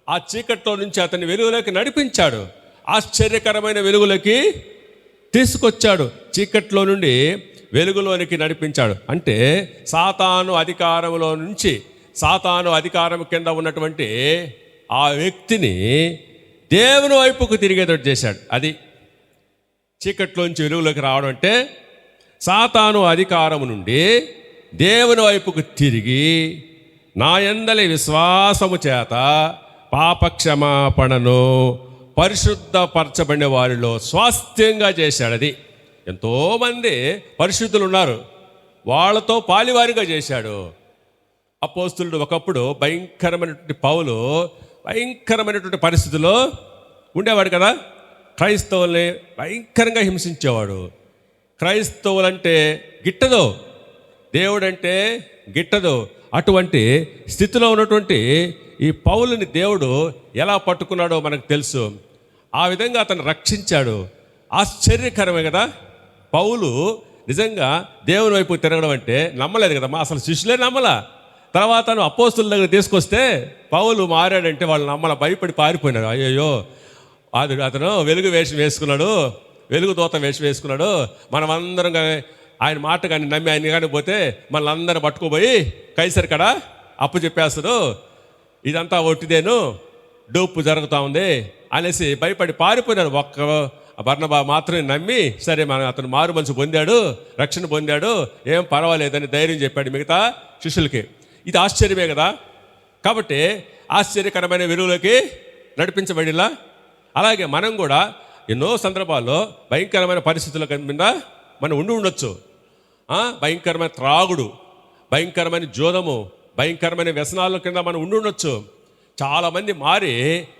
ఆ చీకట్లో నుంచి అతన్ని వెలుగులోకి నడిపించాడు, ఆశ్చర్యకరమైన వెలుగులోకి తీసుకొచ్చాడు. చీకట్లో నుండి వెలుగులోనికి నడిపించాడు. అంటే సాతాను అధికారంలో నుంచి, సాతాను అధికారం కింద ఉన్నటువంటి ఆ వ్యక్తిని దేవుని వైపుకు తిరిగేటట్టు చేశాడు. అది చీకట్లోంచి వెలుగులోకి రావడం అంటే, సాతాను అధికారము నుండి దేవుని వైపుకు తిరిగి నా యందలి విశ్వాసము చేత పాపక్షమాపణను పరిశుద్ధపరచబడిన వారిలో స్వాస్థ్యంగా చేశాడు. అది ఎంతోమంది పరిశుద్ధులు ఉన్నారు, వాళ్ళతో పాలివారిగా చేశాడు. అపోస్తులుడు ఒకప్పుడు భయంకరమైనటువంటి పౌలు భయంకరమైనటువంటి పరిస్థితుల్లో ఉండేవాడు కదా. క్రైస్తవుల్ని భయంకరంగా హింసించేవాడు. క్రైస్తవులంటే గిట్టదు, దేవుడంటే గిట్టదు. అటువంటి స్థితిలో ఉన్నటువంటి ఈ పౌలుని దేవుడు ఎలా పట్టుకున్నాడో మనకు తెలుసు. ఆ విధంగా అతను రక్షించాడు. ఆశ్చర్యకరమే కదా. పౌలు నిజంగా దేవుని వైపు తిరగడం అంటే నమ్మలేదు కదమ్మా, అసలు శిష్యులే నమ్మలా. తర్వాత నువ్వు అపోస్తుల దగ్గర తీసుకొస్తే పౌలు మారాడంటే వాళ్ళు నమ్మల, భయపడి పారిపోయినారు. అయ్యయ్యో అతను వెలుగు వేషం వేసుకున్నాడు, వెలుగు దూత వేషం వేసుకున్నాడు, మనమందరం ఆయన మాట కానీ నమ్మి ఆయన కానీ పోతే మనల్ని అందరం పట్టుకోపోయి కైసరి కాడ అప్పు చెప్పేస్తాడు, ఇదంతా ఒట్టిదేను, డూపు జరుగుతూ ఉంది అనేసి భయపడి పారిపోయినారు. ఒక్క బర్నబా మాత్రమే నమ్మి సరే అతను మారు మనసు పొందాడు, రక్షణ పొందాడు, ఏం పర్వాలేదని ధైర్యం చెప్పాడు మిగతా శిష్యులకి. ఇది ఆశ్చర్యమే కదా. కాబట్టి ఆశ్చర్యకరమైన వెలుగులోకి నడిపించబడిలా. అలాగే మనం కూడా ఎన్నో సందర్భాల్లో భయంకరమైన పరిస్థితుల కింద మనం ఉండొచ్చు. భయంకరమైన త్రాగుడు, భయంకరమైన జోదము, భయంకరమైన వ్యసనాల కింద మనం ఉండొచ్చు. చాలామంది మారి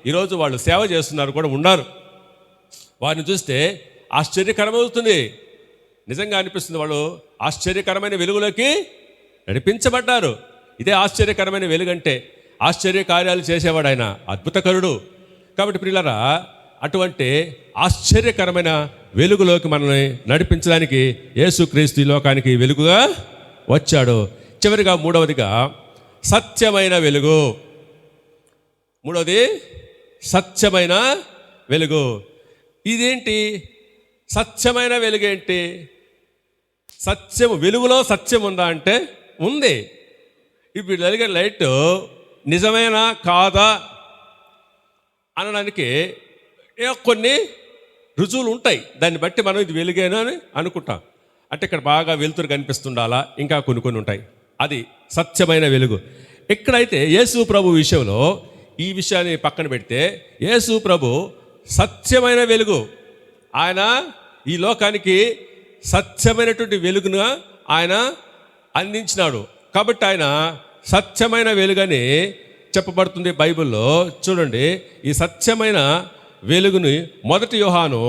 ఈరోజు వాళ్ళు సేవ చేస్తున్నారు కూడా ఉన్నారు. వారిని చూస్తే ఆశ్చర్యకరమవుతుంది, నిజంగా అనిపిస్తుంది. వాళ్ళు ఆశ్చర్యకరమైన వెలుగులోకి నడిపించబడ్డారు. ఇదే ఆశ్చర్యకరమైన వెలుగంటే. ఆశ్చర్య కార్యాలు చేసేవాడు ఆయన, అద్భుతకరుడు. కాబట్టి ప్రియులారా, అటువంటి ఆశ్చర్యకరమైన వెలుగులోకి మనల్ని నడిపించడానికి యేసుక్రీస్తు ఈ లోకానికి వెలుగుగా వచ్చాడు. చివరిగా మూడవదిగా సత్యమైన వెలుగు. మూడవది సత్యమైన వెలుగు. ఇదేంటి సత్యమైన వెలుగేంటి? సత్యము, వెలుగులో సత్యం ఉందా అంటే ఉంది. ఇప్పుడు వెలిగే లైట్ నిజమేనా కాదా అనడానికి కొన్ని రుజువులు ఉంటాయి. దాన్ని బట్టి మనం ఇది వెలుగేనా అని అనుకుంటాం. అంటే ఇక్కడ బాగా వెలుతురు కనిపిస్తుండాలా, ఇంకా కొన్ని ఉంటాయి. అది సత్యమైన వెలుగు. ఎక్కడైతే యేసు ప్రభు విషయంలో ఈ విషయాన్ని పక్కన పెడితే, యేసు ప్రభు సత్యమైన వెలుగు. ఆయన ఈ లోకానికి సత్యమైనటువంటి వెలుగును ఆయన అందించినాడు. కాబట్టి ఆయన సత్యమైన వెలుగని చెప్పబడుతుంది బైబిల్లో. చూడండి, ఈ సత్యమైన వెలుగుని 1 యోహాను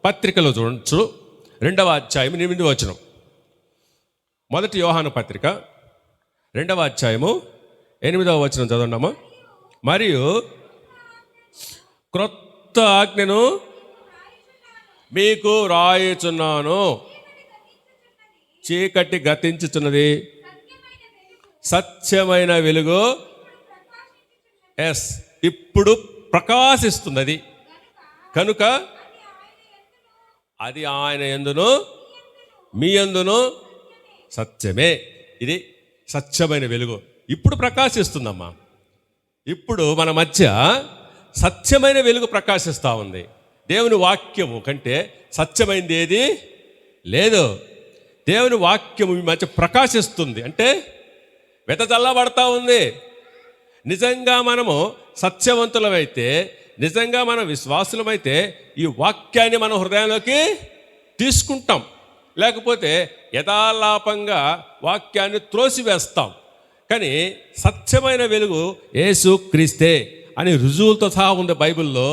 పత్రికలో చూడొచ్చు, 2వ అధ్యాయం 8వ వచనం. 1 యోహాను పత్రిక 2వ అధ్యాయము 8వ వచనం చదవండమ్మా. మరియు క్రొత్త ఆజ్ఞను మీకు రాయుచున్నాను, చీకటి గతించుచున్నది, సత్యమైన వెలుగు ఇప్పుడు ప్రకాశిస్తున్నది కనుక అది ఆయన యందును మీ యందును సత్యమే. ఇది సత్యమైన వెలుగు ఇప్పుడు ప్రకాశిస్తుందమ్మా. ఇప్పుడు మన మధ్య సత్యమైన వెలుగు ప్రకాశిస్తూ ఉంది. దేవుని వాక్యము కంటే సత్యమైనది ఏది లేదు. దేవుని వాక్యము మీ మధ్య ప్రకాశిస్తుంది అంటే వెదజల్లబడతా ఉంది. నిజంగా మనము సత్యవంతులమైతే, నిజంగా మనం విశ్వాసులమైతే ఈ వాక్యాన్ని మన హృదయంలోకి తీసుకుంటాం. లేకపోతే యథాలాపంగా వాక్యాన్ని త్రోసివేస్తాం. కానీ సత్యమైన వెలుగు యేసు క్రీస్తే అని రుజువులతో సహా ఉంది బైబిల్లో.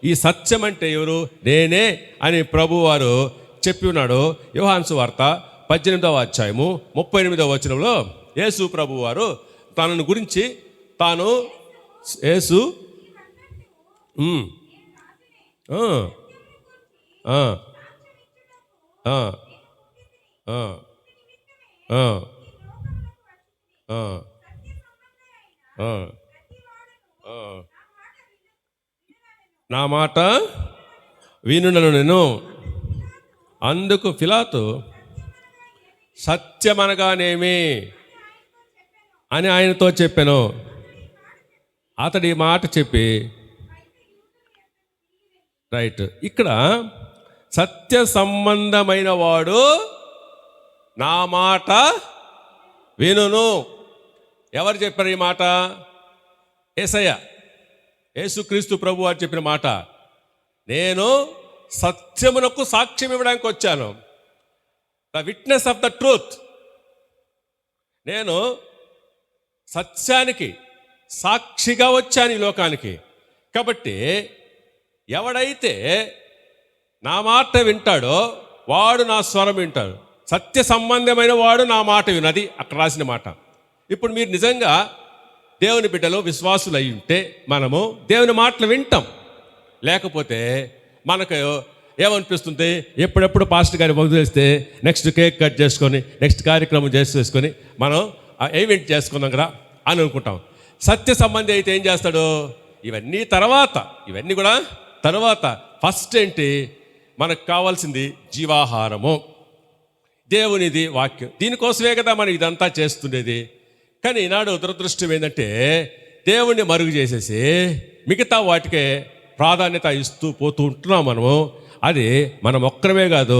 ఈ సత్యం అంటే ఎవరు? నేనే అని ప్రభువారు చెప్పి ఉన్నాడు. యోహాను సువార్త 18వ అధ్యాయము 38వ వచనంలో యేసు ప్రభువారు తనను గురించి తాను యేసు నా మాట వినుడను నేను. అందుకు పిలాతు సత్యమనగానేమి అని ఆయనతో చెప్పాను. అతడు ఈ మాట చెప్పి రైట్. ఇక్కడ సత్య సంబంధమైన వాడు నా మాట వినును. ఎవరు చెప్పారు ఈ మాట? యేసయ్య, యేసుక్రీస్తు ప్రభు వారు చెప్పిన మాట. నేను సత్యమునకు సాక్ష్యం ఇవ్వడానికి వచ్చాను, the witness of the truth. నేను సత్యానికి సాక్షిగా వచ్చాను ఈ లోకానికి. కాబట్టి ఎవడైతే నా మాట వింటాడో వాడు నా స్వరం వింటాడు. సత్య సంబంధమైన వాడు నా మాట వినది అక్కడ రాసిన మాట. ఇప్పుడు మీరు నిజంగా దేవుని బిడ్డలు విశ్వాసులు అయి ఉంటే మనము దేవుని మాటలు వింటాం. లేకపోతే మనకు ఏమనిపిస్తుంది? ఎప్పుడెప్పుడు పాస్టర్ గారిని వదిలేస్తే నెక్స్ట్ కేక్ కట్ చేసుకొని నెక్స్ట్ కార్యక్రమం చేసుకొని మనం ఈవెంట్ చేసుకుందాం కదా అని అనుకుంటాం. సత్య సంబంధి అయితే ఏం చేస్తాడు? ఇవన్నీ కూడా తర్వాత. ఫస్ట్ ఏంటి? మనకు కావాల్సింది జీవాహారము, దేవునిది వాక్యం. దీనికోసమే కదా మనం ఇదంతా చేస్తుండేది. కానీ ఈనాడు దురదృష్టం ఏంటంటే దేవుణ్ణి మరుగు చేసేసి మిగతా వాటికే ప్రాధాన్యత ఇస్తూ పోతూ ఉంటున్నాం మనము. అది మనం ఒక్కరమే కాదు,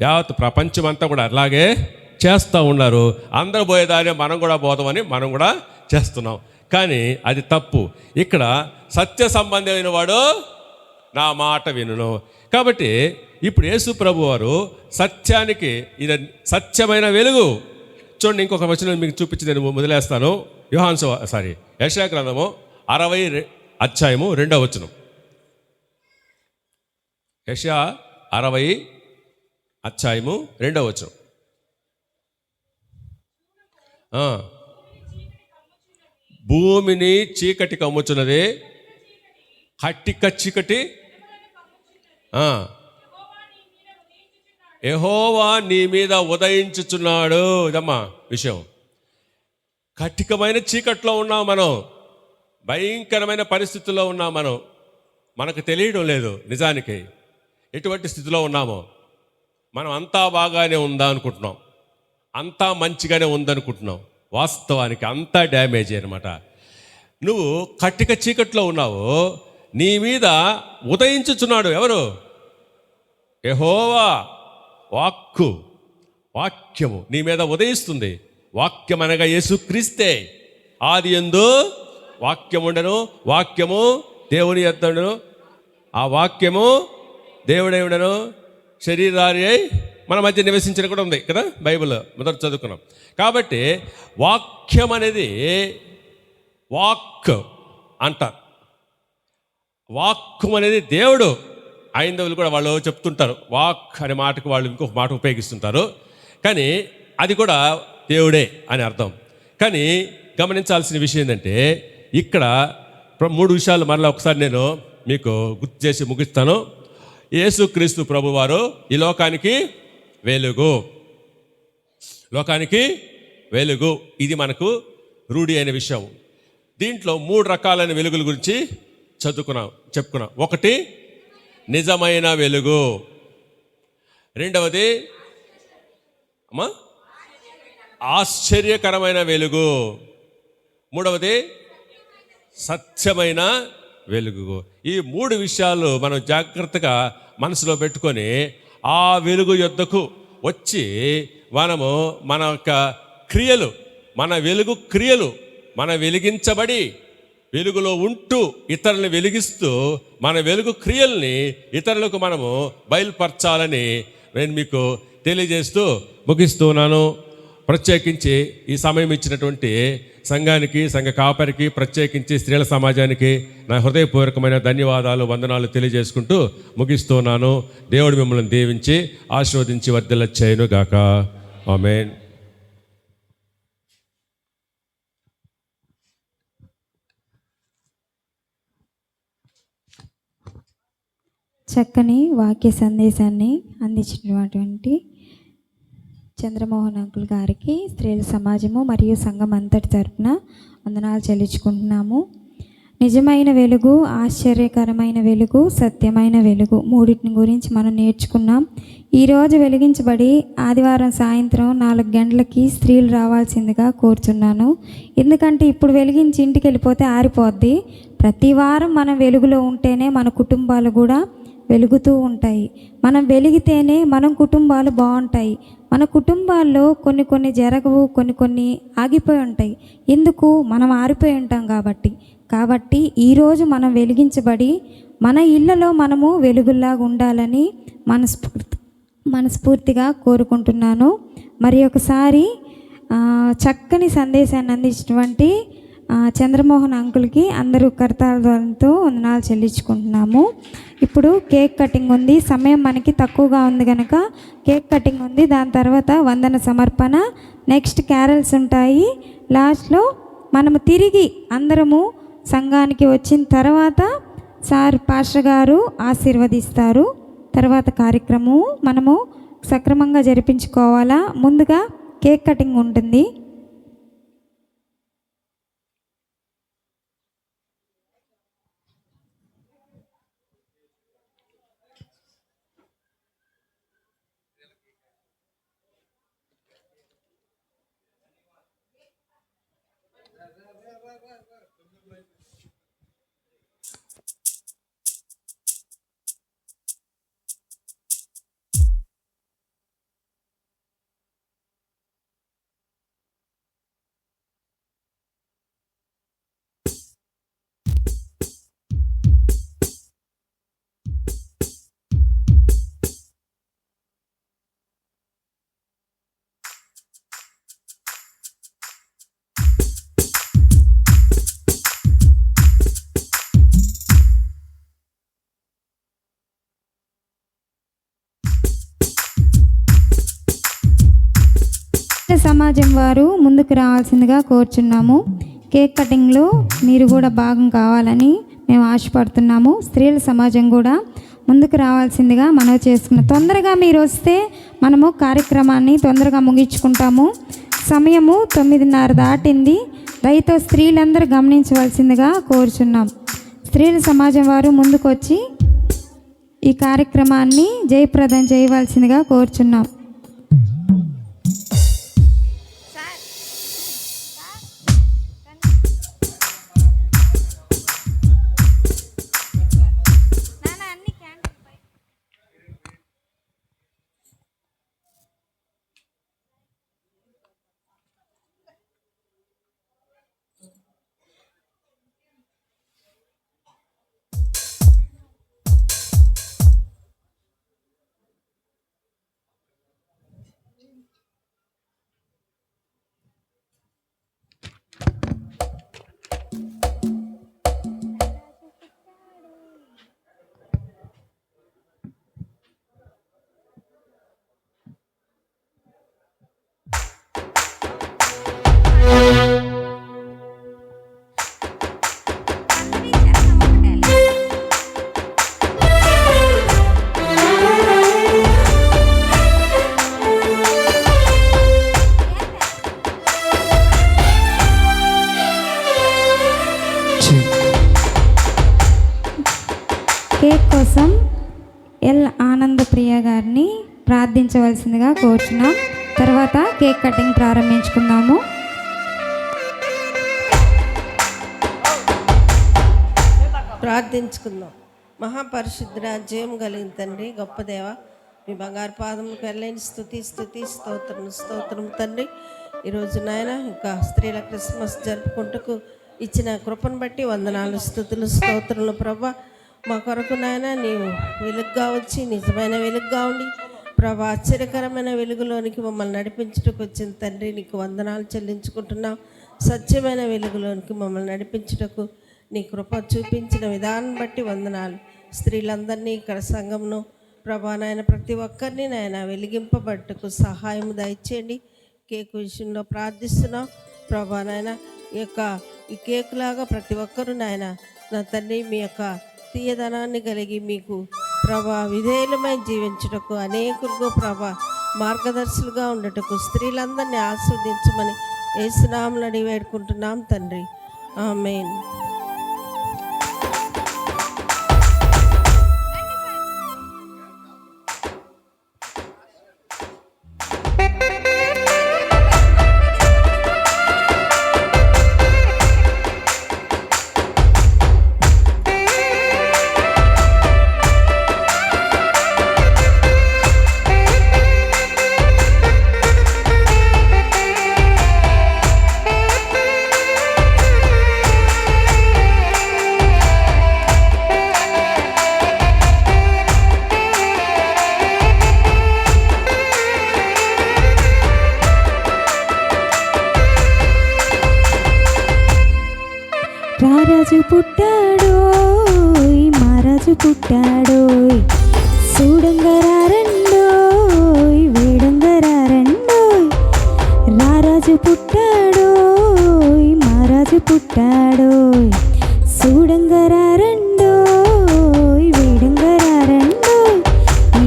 యావత్ ప్రపంచం అంతా కూడా అలాగే చేస్తూ ఉన్నారు. అందరూ పోయేదాన్ని మనం కూడా పోదామని మనం కూడా చేస్తున్నాం. కానీ అది తప్పు. ఇక్కడ సత్య సంబంధమైన వాడు నా మాట వినును. కాబట్టి ఇప్పుడు యేసు ప్రభు వారు సత్యానికి ఇది సత్యమైన వెలుగు. చూడండి, ఇంకొక వచనం మీకు చూపించి నేను మొదలేస్తాను. యెషయా గ్రంథము 60 అధ్యాయము 2వ వచనం. యెషయా 60 అధ్యాయము 2వ వచనం. భూమిని చీకటి కమ్ముచున్నది, కట్టిక చీకటి. యెహోవా నీ మీద ఉదయించుచున్నాడు. ఇదమ్మా విషయం. కఠికమైన చీకట్లో ఉన్నాం మనం, భయంకరమైన పరిస్థితుల్లో ఉన్నాం మనం. మనకు తెలియడం లేదు నిజానికి ఎటువంటి స్థితిలో ఉన్నామో. మనం అంతా బాగానే ఉందా అనుకుంటున్నాం, అంతా మంచిగానే ఉందనుకుంటున్నాం. వాస్తవానికి అంతా డ్యామేజ్ అనమాట. నువ్వు కట్టిక చీకట్లో ఉన్నావు, నీ మీద ఉదయించుచున్నాడు ఎవరు? యెహోవా. వాక్యము నీ మీద ఉదయిస్తుంది. వాక్యం అనగా యేసుక్రీస్తే. ఆదియందు వాక్యం ఉండెను, వాక్యము దేవుని యొద్ద ఉండెను, ఆ వాక్యము దేవుడై ఉండెను, శరీరారి అయి మన మధ్య నివసించిన కూడా ఉంది కదా, బైబిల్ మొదట చదువుకున్నాం. కాబట్టి వాక్యం అనేది వాక్ అంటారు. వాక్యం అనేది దేవుడు. ఐందవులు కూడా వాళ్ళు చెప్తుంటారు, వాక్ అనే మాటకు వాళ్ళు ఇంకొక మాట ఉపయోగిస్తుంటారు, కానీ అది కూడా దేవుడే అని అర్థం. కానీ గమనించాల్సిన విషయం ఏంటంటే, ఇక్కడ 3 విషయాలు మరలా ఒకసారి నేను మీకు గుర్తు చేసి ముగిస్తాను. యేసుక్రీస్తు ప్రభువారు ఈ లోకానికి వెలుగు. లోకానికి వెలుగు, ఇది మనకు రూఢి అయిన విషయం. దీంట్లో 3 రకాలైన వెలుగుల గురించి చెప్పుకున్నాం. ఒకటి నిజమైన వెలుగు, రెండవది ఆశ్చర్యకరమైన వెలుగు, మూడవది సత్యమైన వెలుగు. ఈ 3 విషయాలు మనం జాగ్రత్తగా మనసులో పెట్టుకొని ఆ వెలుగు యొద్దకు వచ్చి మనము మన యొక్క క్రియలు, మన వెలుగు క్రియలు, మన వెలిగించబడి వెలుగులో ఉంటూ ఇతరులను వెలిగిస్తూ మన వెలుగు క్రియల్ని ఇతరులకు మనము బయలుపరచాలని నేను మీకు తెలియజేస్తూ ముగిస్తున్నాను. ప్రత్యేకించి ఈ సమయం ఇచ్చినటువంటి సంఘానికి, సంఘ కాపరికి, ప్రత్యేకించి స్త్రీల సమాజానికి నా హృదయపూర్వకమైన ధన్యవాదాలు, వందనాలు తెలియజేసుకుంటూ ముగిస్తున్నాను. దేవుడు మిమ్మల్ని దీవించి ఆశీర్వదించి వర్ధిల్ల చేయను గాక. ఆమేన్. చక్కని వాక్య సందేశాన్ని అందించినటువంటి చంద్రమోహన్ అంకుల్ గారికి స్త్రీల సమాజము మరియు సంఘం అంతటి తరపున వందనాలు చెల్లించుకుంటున్నాము. నిజమైన వెలుగు, ఆశ్చర్యకరమైన వెలుగు, సత్యమైన వెలుగు, మూడింటిని గురించి మనం నేర్చుకున్నాం. ఈరోజు వెలిగించబడి ఆదివారం సాయంత్రం 4 గంటలకి స్త్రీలు రావాల్సిందిగా కోరుచున్నాను. ఎందుకంటే ఇప్పుడు వెలిగించి ఇంటికి వెళ్ళిపోతే ఆరిపోద్ది. ప్రతి వారం మనం వెలుగులో ఉంటేనే మన కుటుంబాలు కూడా వెలుగుతూ ఉంటాయి. మనం వెలిగితేనే మనం కుటుంబాలు బాగుంటాయి. మన కుటుంబాల్లో కొన్ని జరగవు, కొన్ని ఆగిపోయి ఉంటాయి. ఎందుకు? మనం ఆరిపోయి ఉంటాం కాబట్టి ఈరోజు మనం వెలిగించబడి మన ఇళ్ళలో మనము వెలుగుల్లాగా ఉండాలని మనస్ఫూర్తిగా కోరుకుంటున్నాను. మరి ఒకసారి చక్కని సందేశాన్ని అందించినటువంటి చంద్రమోహన్ అంకుల్కి అందరూ కర్తాలతో వందనాలు చెల్లించుకుంటున్నాము. ఇప్పుడు కేక్ కటింగ్ ఉంది. సమయం మనకి తక్కువగా ఉంది కనుక కేక్ కటింగ్ ఉంది. దాని తర్వాత వందన సమర్పణ, నెక్స్ట్ క్యారల్స్ ఉంటాయి. లాస్ట్లో మనము తిరిగి అందరము సంఘానికి వచ్చిన తర్వాత పాస్టర్ గారు ఆశీర్వదిస్తారు. తర్వాత కార్యక్రమం మనము సక్రమంగా జరిపించుకోవాలా. ముందుగా కేక్ కటింగ్ ఉంటుంది. స్త్రీల సమాజం వారు ముందుకు రావాల్సిందిగా కోరుచున్నాము. కేక్ కటింగ్లో మీరు కూడా భాగం కావాలని మేము ఆశపడుతున్నాము. స్త్రీల సమాజం కూడా ముందుకు రావాల్సిందిగా మనవి చేసుకున్నాం. తొందరగా మీరు వస్తే మనము కార్యక్రమాన్ని తొందరగా ముగించుకుంటాము. సమయము 9:30 దాటింది. దయతో స్త్రీలందరూ గమనించవలసిందిగా కోరుచున్నాం. స్త్రీల సమాజం వారు ముందుకు వచ్చి ఈ కార్యక్రమాన్ని జయప్రదం చేయవలసిందిగా కోరుచున్నాం. కేక్ కోసం ఎల్ ఆనందప్రియ గారిని ప్రార్థించవలసిందిగా కోరుచున్నాం. తర్వాత కేక్ కటింగ్ ప్రారంభించుకుందాము. ప్రార్థించుకుందాం. మహాపరిశుద్ధుడ, జయం కలిగిన తండ్రి, గొప్ప దేవ, మీ బంగారు పాదములకు వెళ్ళని స్తుతి స్తోత్రం తండ్రి. ఈరోజు నాయన ఇంకా స్త్రీల క్రిస్మస్ జరుపుకుంటూ ఇచ్చిన కృపను బట్టి వందనాలు, స్తుతులు, స్తోత్రములు ప్రభా. మా కొరకు నాయన నీవు వెలుగుగా వచ్చి నిజమైన వెలుగుగా ఉండి ప్రభా ఆశ్చర్యకరమైన వెలుగులోనికి మమ్మల్ని నడిపించుటకు వచ్చిన తండ్రి, నీకు వందనాలు చెల్లించుకుంటున్నాం. సత్యమైన వెలుగులోనికి మమ్మల్ని నడిపించుటకు నీ కృప చూపించిన విధానం బట్టి వందనాలు. స్త్రీలందరినీ ఇక్కడ సంఘంను ప్రభా నాయన ప్రతి ఒక్కరిని నాయన వెలిగింపబట్టుకు సహాయం దయచేయండి. కేక్ విషయంలో ప్రార్థిస్తున్నాం ప్రభా నాయన. ఈ కేక్ లాగా ప్రతి ఒక్కరూ నాయన నా తండ్రి మీ యొక్క తీయదనాన్ని కలిగి మీకు ప్రభా విధేయులమై జీవించుటకు అనేకులకు ప్రభా మార్గదర్శులుగా ఉండటకు స్త్రీలందరినీ ఆస్వాదించమని యేసునామములో అడిగి వేడుకుంటున్నాం తండ్రి. ఆమేన్. రారాజు పుట్టాడోయ్, మహారాజు పుట్టాడోయ్, చూడంగరారండోయ్, వేడంగరారండోయ్. రారాజు పుట్టాడోయ్, మహారాజు పుట్టాడోయ్, చూడంగరారండోయ్, వేడంగరారండోయ్.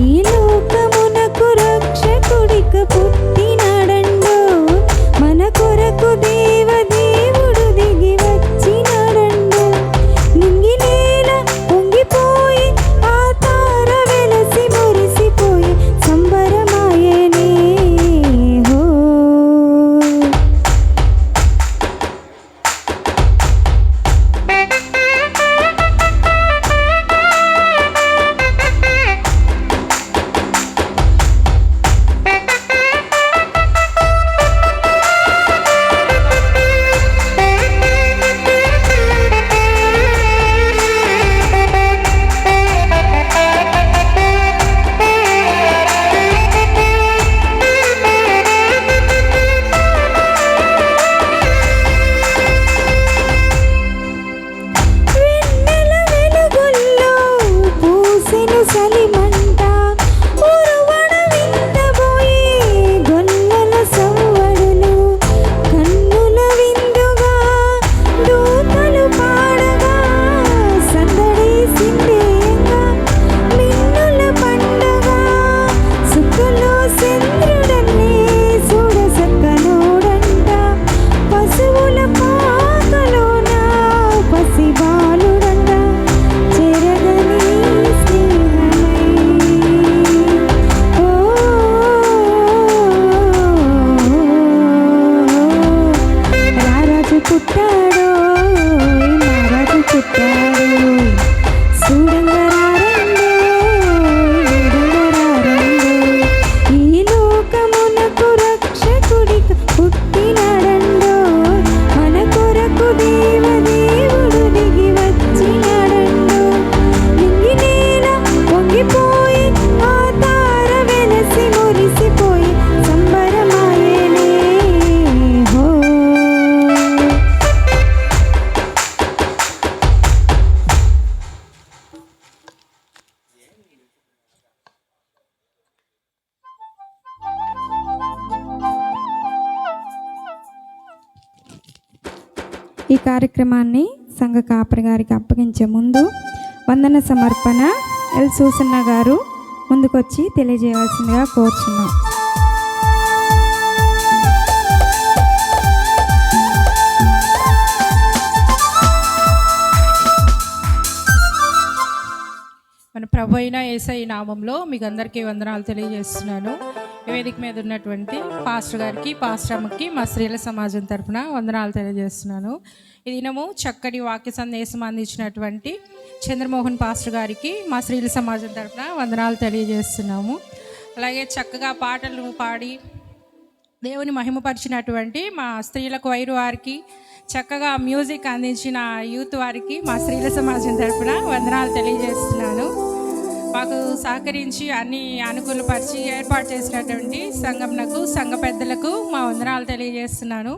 ఈ లోకమునకు రక్షకుడిక పుట్టినాడండోయ్, మన కొరకు దేవదేవుడు దిగి వచ్చినాడండోయ్. నింగి నేల పొంగిపోయి ఆ తార వెలసి మురిసిపోయి సంబరమాయనే హో. ఈ కార్యక్రమాన్ని సంఘ కాపరి గారికి అప్పగించే ముందు వందన సమర్పణ ఎల్ సూసన్న గారు ముందుకొచ్చి తెలియజేయవలసిందిగా కోరుచున్నాం. మన ప్రభు అయిన యేసయ్య నామంలో మీకు అందరికీ వందనాలు తెలియజేస్తున్నాను. వేదిక మీద ఉన్నటువంటి పాస్టర్ గారికి, పాస్టర్ అమ్మకి మా స్త్రీల సమాజం తరఫున వందనాలు తెలియజేస్తున్నాను. ఈ దినము చక్కటి వాక్య సందేశం అందించినటువంటి చంద్రమోహన్ పాస్టర్ గారికి మా స్త్రీల సమాజం తరఫున వందనాలు తెలియజేస్తున్నాము. అలాగే చక్కగా పాటలు పాడి దేవుని మహిమపరిచినటువంటి మా స్త్రీలకు వైరు వారికి, చక్కగా మ్యూజిక్ అందించిన యూత్ వారికి మా స్త్రీల సమాజం తరఫున వందనాలు తెలియజేస్తున్నాను. మాకు సహకరించి అన్ని అనుకూలపరిచి ఏర్పాటు చేసినటువంటి సంఘంకు, సంఘ పెద్దలకు మా వందనాలు తెలియజేస్తున్నాను.